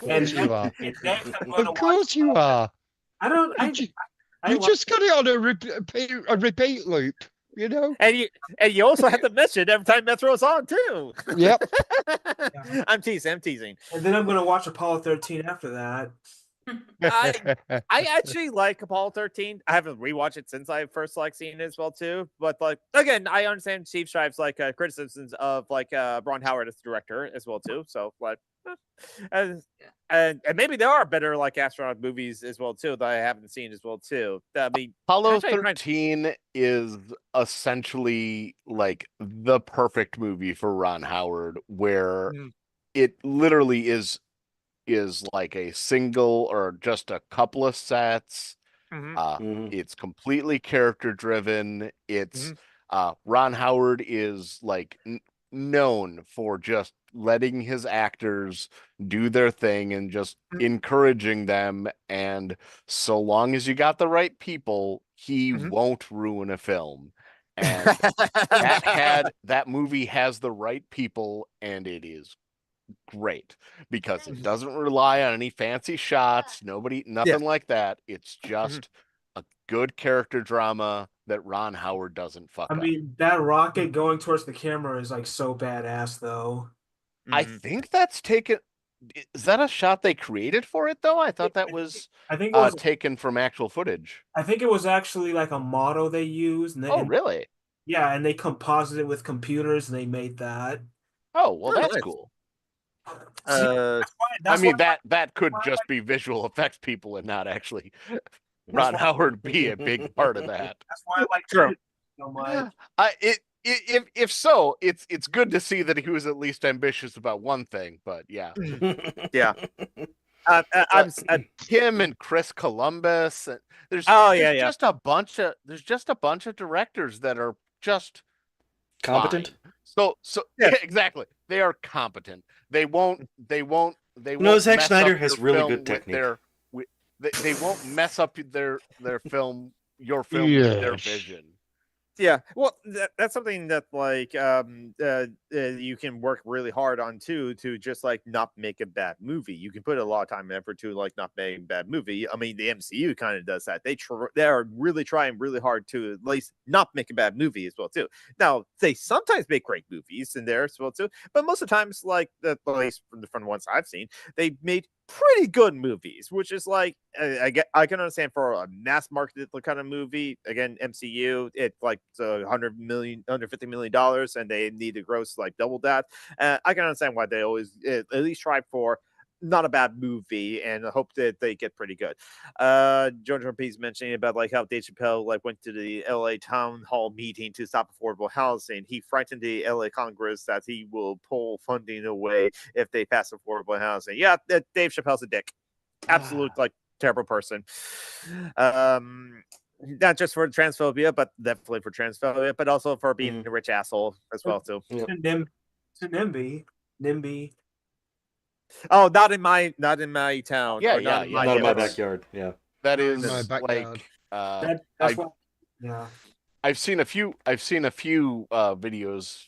course you are. Next, I'm going to Of course you are. I don't. You just got it on a repeat loop, you know? And you also have to mention every time Metro's on too. Yep. I'm teasing. And then I'm going to watch Apollo 13 after that. I actually like Apollo 13. I haven't rewatched it since I first seen it as well too. But again, I understand Steve Strive's criticisms of Ron Howard as director as well too. So and maybe there are better astronaut movies as well too that I haven't seen as well too. I mean, Apollo 13 is essentially the perfect movie for Ron Howard, where it literally is like a single or just a couple of sets. It's completely character driven. It's Ron Howard is known for just letting his actors do their thing and just encouraging them, and so long as you got the right people, he won't ruin a film. And that movie has the right people, and it is great because it doesn't rely on any fancy shots, nothing like that. It's just a good character drama that Ron Howard doesn't fuck up. I mean, that rocket going towards the camera is so badass, though. I think that's taken. Is that a shot they created for it though? I thought that was. I think it was taken from actual footage. I think it was actually a model they used. And Really? Yeah, and they composited with computers, and they made that. Oh, well, that's cool. That could just be visual effects people and not actually Ron Howard be a big part of that. That's why I like it so much. If so, it's good to see that he was at least ambitious about one thing. But yeah, yeah. Him and Chris Columbus. There's just a bunch of directors that are just competent. Fine. So yeah, exactly. They are competent. They won't. Zack Snyder has really good technique. They won't mess up your film with their vision. Yeah, well, that's something that you can work really hard on too, to just not make a bad movie. You can put a lot of time and effort to not make a bad movie. I mean, the MCU kind of does that. They are really trying really hard to at least not make a bad movie as well too. Now they sometimes make great movies in there as well too, but most of the times, at least from the ones I've seen, they made pretty good movies, which is I can understand for a mass marketed kind of movie. Again, MCU, it's $150 million, and they need to gross double that. I can understand why they always at least try for not a bad movie and hope that they get pretty good. George P.'s mentioning about how Dave Chappelle went to the LA town hall meeting to stop affordable housing. He frightened the LA Congress that he will pull funding away if they pass affordable housing. Yeah, Dave Chappelle's a dick. Absolute terrible person. Not just for transphobia, but definitely for transphobia, but also for being a rich asshole as well too. To NIMBY. Oh, not in my town. Yeah, not in my backyard. Yeah, that is my backyard. I've seen a few videos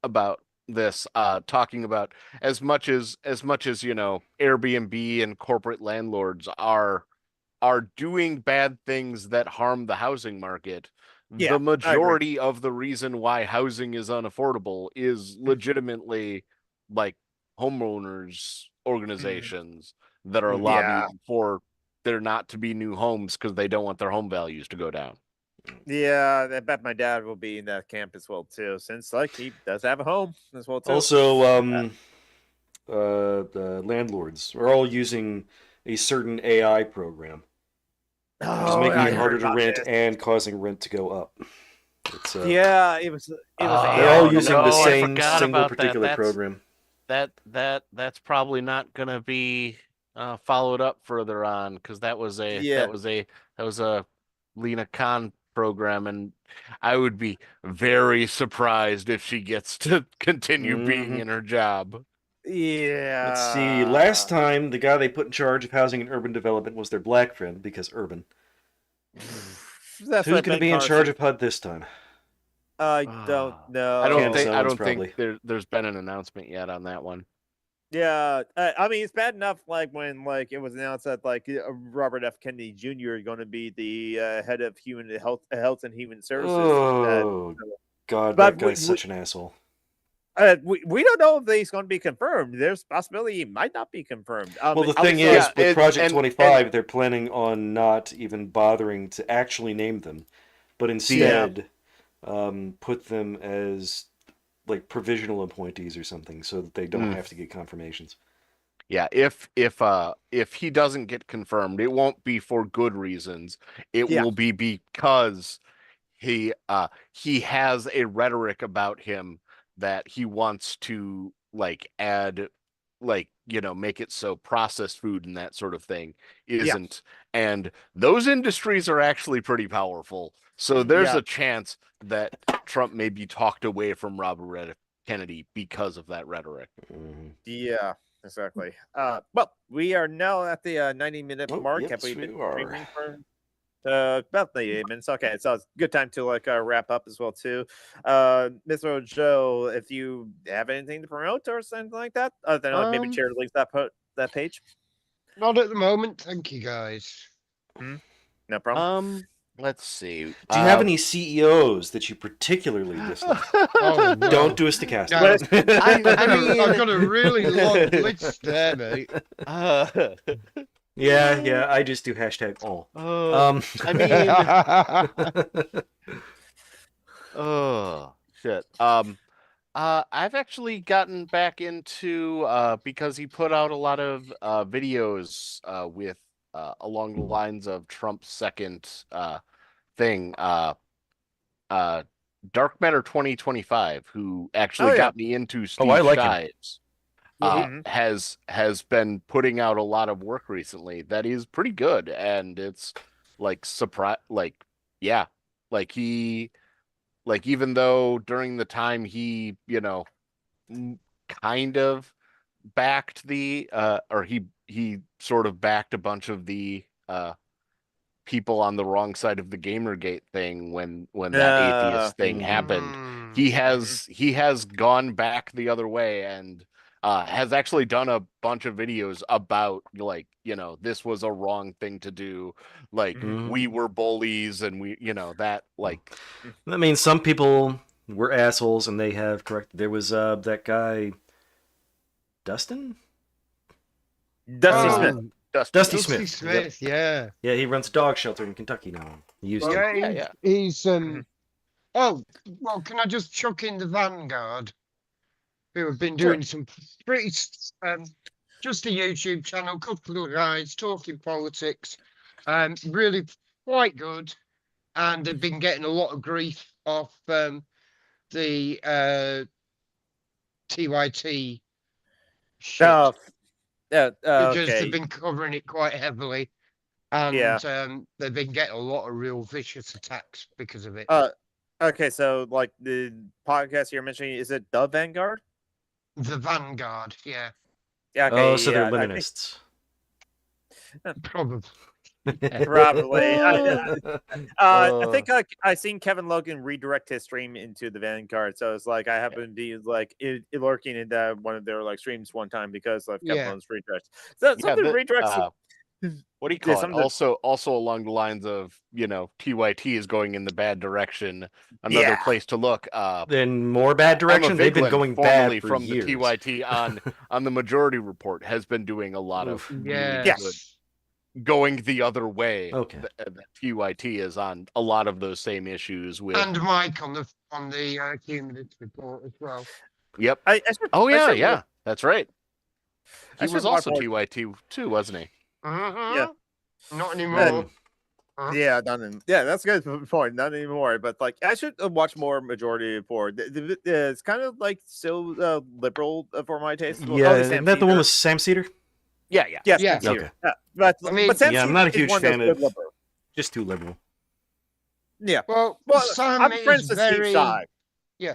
about this, talking about as much as Airbnb and corporate landlords are doing bad things that harm the housing market. The majority of the reason why housing is unaffordable is legitimately homeowners organizations that are lobbying for there not to be new homes because they don't want their home values to go down. Yeah, I bet my dad will be in that camp as well too, since he does have a home as well too. Also, the landlords are all using a certain AI program, which is making it harder to rent and causing rent to go up. It's, it was. They're all using the same single particular program. That's probably not going to be followed up further on, because that was a Lena Khan program, and I would be very surprised if she gets to continue being in her job. Yeah. Let's see. Last time, the guy they put in charge of housing and urban development was their black friend, because urban. Who's going to be in charge of HUD this time? I don't know. I don't think there's been an announcement yet on that one. Yeah, I mean it's bad enough like when like it was announced that like Robert F. Kennedy Jr. is going to be the head of human health and human services. Oh God, But that guy's such an asshole. we don't know if he's going to be confirmed. There's a possibility he might not be confirmed. Well, the I thing was, is, Yeah, with Project and 25, they're planning on not even bothering to actually name them, but instead put them as like provisional appointees or something, so that they don't have to get confirmations. Yeah, if he doesn't get confirmed, it won't be for good reasons. It Yeah. will be because he has a rhetoric about him that he wants to like add, like, make it so processed food and that sort of thing isn't. And those industries are actually pretty powerful. So there's a chance that Trump may be talked away from Robert F. Kennedy because of that rhetoric. Yeah, exactly. Well, we are now at the 90-minute mark. Yes, Have we we been are. streaming for about 98 minutes? Okay, so it's a good time to like wrap up as well too. Mr. Joe, if you have anything to promote or something like that, other than maybe share the links that page. Not at the moment, thank you guys. No problem. Let's see. Do you have any CEOs that you particularly dislike? Oh, no. Don't do a stochastic. No. I mean, I've got a really long list there, mate. Yeah, I just do hashtag all. I mean, oh shit. I've actually gotten back into because he put out a lot of videos with along the lines of Trump's second thing. Dark Matter 2025, who actually got me into Steve I like him. Shives, has been putting out a lot of work recently that is pretty good, and it's like even though during the time he kind of backed the or he sort of backed a bunch of the people on the wrong side of the Gamergate thing when that atheist thing happened. He has gone back the other way and has actually done a bunch of videos about like, this was a wrong thing to do. Like we were bullies and we, that like. I mean, some people were assholes and they have corrected. There was that guy, Dustin Smith. Dusty Smith, Smith. yeah. Yeah, he runs a dog shelter in Kentucky now. He used to. Yeah, he's Oh, well, can I just chuck in the Vanguard, who have been doing some pretty just a YouTube channel, couple of guys talking politics, really quite good, and they've been getting a lot of grief off the TYT shit. Because they've been covering it quite heavily, and they've been getting a lot of real vicious attacks because of it. Okay, so like the podcast you're mentioning, is it the Vanguard? The Vanguard, yeah. Yeah. Okay. So they're Leninists. Probably. Probably. I think I seen Kevin Logan redirect his stream into the Vanguard, so it's like I happened to be like lurking into one of their like streams one time because of Kevin Logan's redirect. So something redirects. What do you call it? Also along the lines of TYT is going in the bad direction. Another place to look. Then more bad direction. They've been going bad for from years. The TYT on the Majority Report has been doing a lot of really good. Going the other way. Okay. The TYT is on a lot of those same issues with and Mike on the Cumulative Report as well. Yep. That's right. He was also TYT too, wasn't he? Yeah. Not anymore. That's a good point. Not anymore. But like, I should watch more Majority Report. It's kind of like so liberal for my taste. Yeah, isn't that the one with Sam Cedar? Yeah. Okay. But Sam I'm not a huge fan of. Liberal. Just too liberal. Yeah. Well, Sam I'm friends is with very. Steve Shy. Yeah.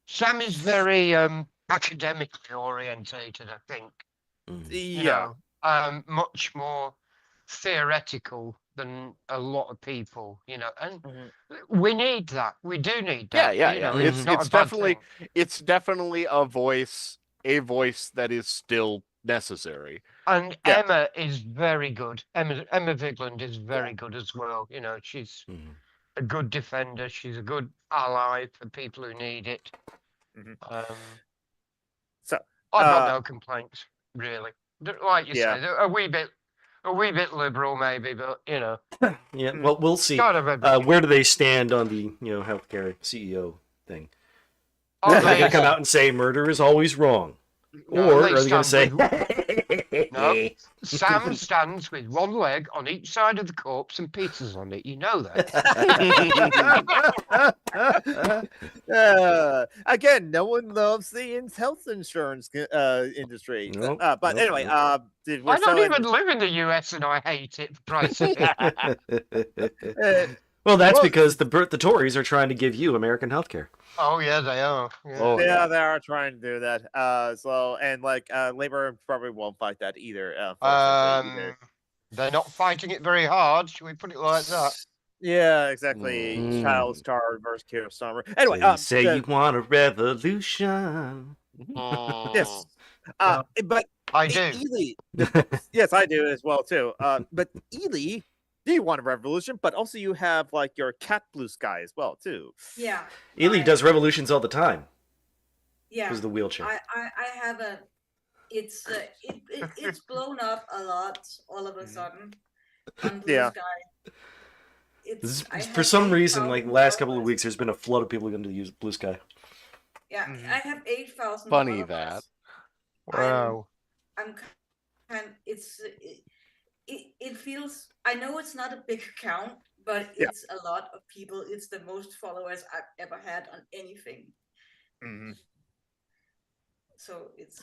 Sam is very academically orientated, I think. Yeah. Much more theoretical than a lot of people, you know, and Mhm. we need that. We do need Yeah, that. yeah, You yeah. know, It's not a bad thing. it's definitely a voice that is still necessary. And Yeah. Emma is very good. Emma Vigland is very good as well. You know, she's Mhm. a good defender. She's a good ally for people who need it. Mhm. Um, So, I've got no complaints, really. Like you Yeah. say, they're a wee bit liberal, maybe, but you know, Yeah, well, we'll see. kind of everything. Where do they stand on the healthcare CEO thing? At Are they going to least- come out and say murder is always wrong, no, or at are they going to least say, No. Sam stands with one leg on each side of the corpse and Peter's on it. You know that. Again, no one loves the health insurance industry. Nope, But nope, anyway, nope. we're I don't so even live in the US and I hate it, for Christ's sake. Well, that's Well- because the Tories are trying to give you American health care. Oh, yeah, they are. Yeah. Oh, yeah, they are trying to do that. Labor probably won't fight that either. Unfortunately, They're not fighting it very hard. Should we put it like that? Yeah, exactly. Mm. Child star versus Keir Starmer. Anyway, So you say you want a revolution. yes, Yeah. but I do. Ely, yes, I do as well too. But Ely, do you want a revolution? But also you have like your cat blue sky as well too. Yeah. Ely I- does revolutions all the time. Yeah. Because of the wheelchair. I have a. It's it's blown up a lot all of a sudden on Blue Yeah. Sky. It's I For have some reason, 8,000 like last couple of followers. weeks, there's been a flood of people going to use Blue Sky. Yeah, I have 8,000. Funny followers. Wow. I'm kind. It feels. I know it's not a big account, but Yeah. it's a lot of people. It's the most followers I've ever had on anything. Mhm. So it's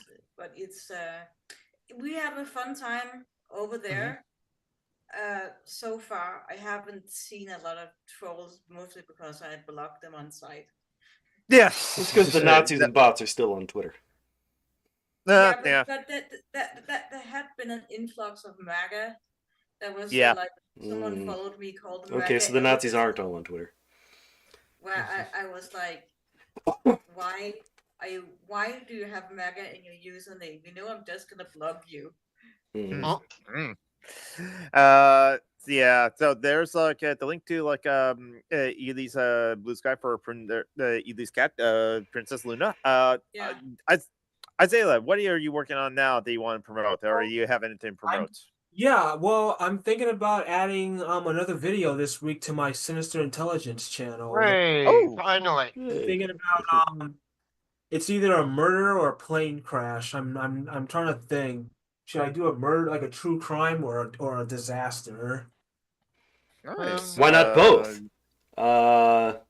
we have a fun time over there. So far I haven't seen a lot of trolls, mostly because I blocked them on site. Yes, It's because the Nazis and bots are still on Twitter. Yeah, but, yeah. but that there had been an influx of MAGA. That was Yeah. like someone Mm. followed me called Okay, MAGA so the Nazis Elvis, aren't all on Twitter. where I was like, why do you have MAGA in your username? You know I'm just gonna block you. Mm. Yeah, so there's like the link to like Ely's blue sky for Ely's cat, Princess Luna. Yeah. Isaiah, what are you working on now that you want to promote, or you have anything to promote? Yeah, well, I'm thinking about adding another video this week to my Sinister Intelligence channel. Hey, Oh. finally. Thinking about it's either a murder or a plane crash. I'm trying to think. Should I do a murder, like a true crime, or a disaster? Nice. Why not both? The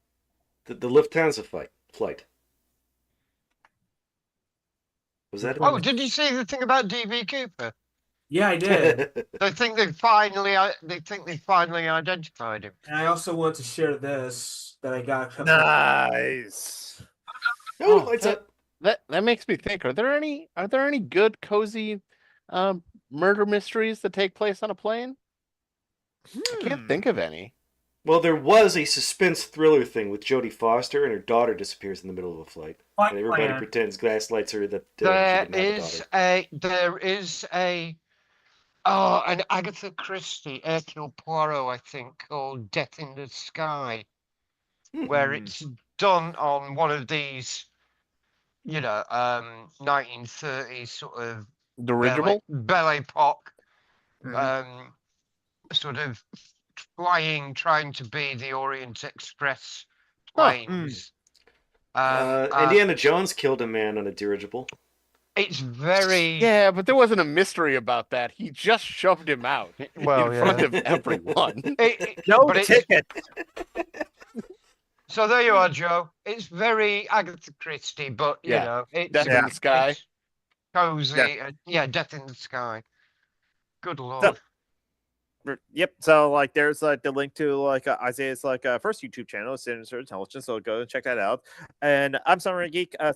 Lufthansa flight. Was that? Oh, did you see the thing about DB Cooper? Yeah, I did. They think they finally identified him. And I also want to share this that I got. Nice. Oh, Oh, lights up. That makes me think. Are there any good cozy murder mysteries that take place on a plane? I can't think of any. Well, there was a suspense thriller thing with Jodie Foster, and her daughter disappears in the middle of a flight, and everybody pretends gaslights her that she didn't have a daughter. An Agatha Christie, Hercule Poirot, I think, called Death in the Sky, where it's done on one of these, 1930s sort of Dirigible? Belle Epoque, Mhm. sort of trying to be the Orient Express Huh. planes. Indiana Jones killed a man on a dirigible. It's very Yeah, but there wasn't a mystery about that. He just shoved him out in front of everyone. No but ticket. So there you are, Joe. It's very Agatha Christie, but you Yeah. know, it's Death in the Sky. it's cozy. Death in the Sky. Good lord. Yep. So like, there's like the link to like Isaiah's like first YouTube channel, Sinister Intelligence. So go and check that out. And I'm Summer Geek on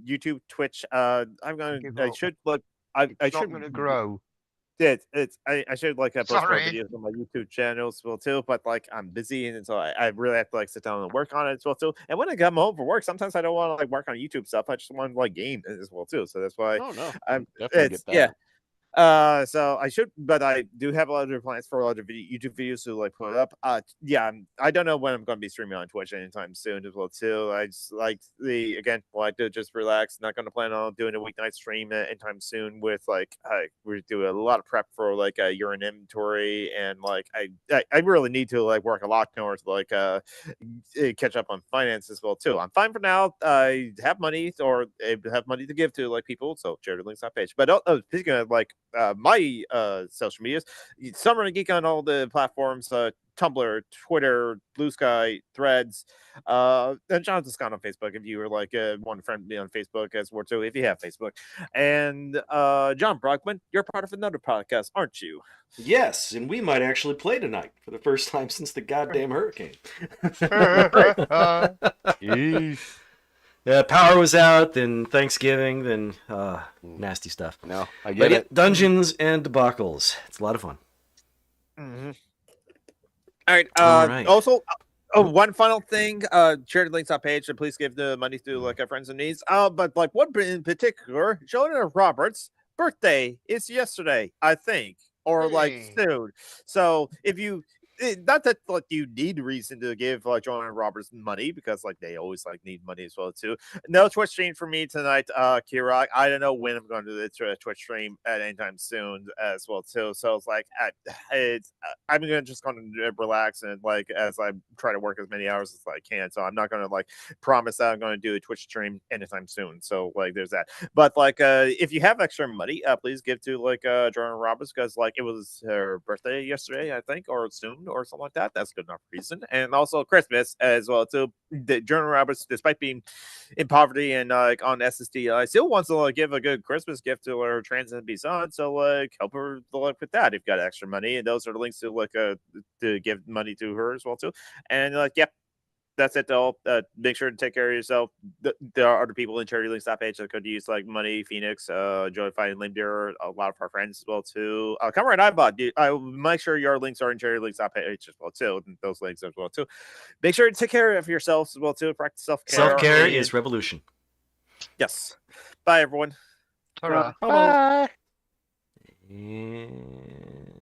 YouTube, Twitch. I should look. I It's not should going to grow. I should like post more Sorry. videos on my YouTube channel as well too, but like I'm busy and so I really have to like sit down and work on it as well too. And when I come home from work, sometimes I don't want to like work on YouTube stuff. I just want to like game as well too. So that's why Oh no, I'm definitely get that. yeah. So I should, but I do have a lot of plans for a lot of YouTube videos to like put up. Yeah, I don't know when I'm going to be streaming on Twitch anytime soon as well too. I just like like to just relax. Not going to plan on doing a weeknight stream anytime soon. With like, we're doing a lot of prep for like a urine inventory, and like I really need to like work a lot more to like catch up on finance as well too. I'm fine for now. I have money or have money to give to like people, so share the links on page. But speaking of like my social medias, Summer and Geek on all the platforms, Tumblr, Twitter, Blue Sky, Threads, and Jonathan Scott on Facebook if you were like want to friend me on Facebook as well too if you have Facebook. And John Brockman, you're part of another podcast, aren't you? Yes, and we might actually play tonight for the first time since the goddamn hurricane. Yeesh. Power was out, then Thanksgiving, then nasty stuff. No, I But get yeah, it. Dungeons and Debacles. It's a lot of fun. Mm-hmm. All right. All right. Also, one final thing. Share the links on page, and please give the money to like our friends in needs. But like one in particular, Jonah Roberts' birthday is yesterday, I think, or like Hey. soon. So if you. Not that like you need reason to give like Jonah Roberts money because like they always like need money as well too. No Twitch stream for me tonight, Kirok. I don't know when I'm going to do the Twitch stream at anytime soon as well too. So it's like I'm gonna just going to relax and like as I try to work as many hours as I can. So I'm not going to like promise that I'm going to do a Twitch stream anytime soon. So like there's that. But like if you have extra money, please give to like Jonah Roberts because like it was her birthday yesterday, I think, or soon or something like that. That's good enough reason. And also Christmas as well too. Jonah Roberts, despite being in poverty and like on SSD, still wants to like give a good Christmas gift to her trans and son. So like help her like with that if you got extra money. And those are the links to like to give money to her as well too. And like yep. That's it though. Make sure to take care of yourself. There are other people in charity links that page that could use like money, Phoenix, Joy Fighting Limb Deer, a lot of our friends as well too. Come right on, bud. I will make sure your links are in charity links that page as well too. And those links as well too. Make sure to take care of yourselves as well too. Practice self-care. Self-care is revolution. Yes. Bye everyone. Ta-ra. Bye. And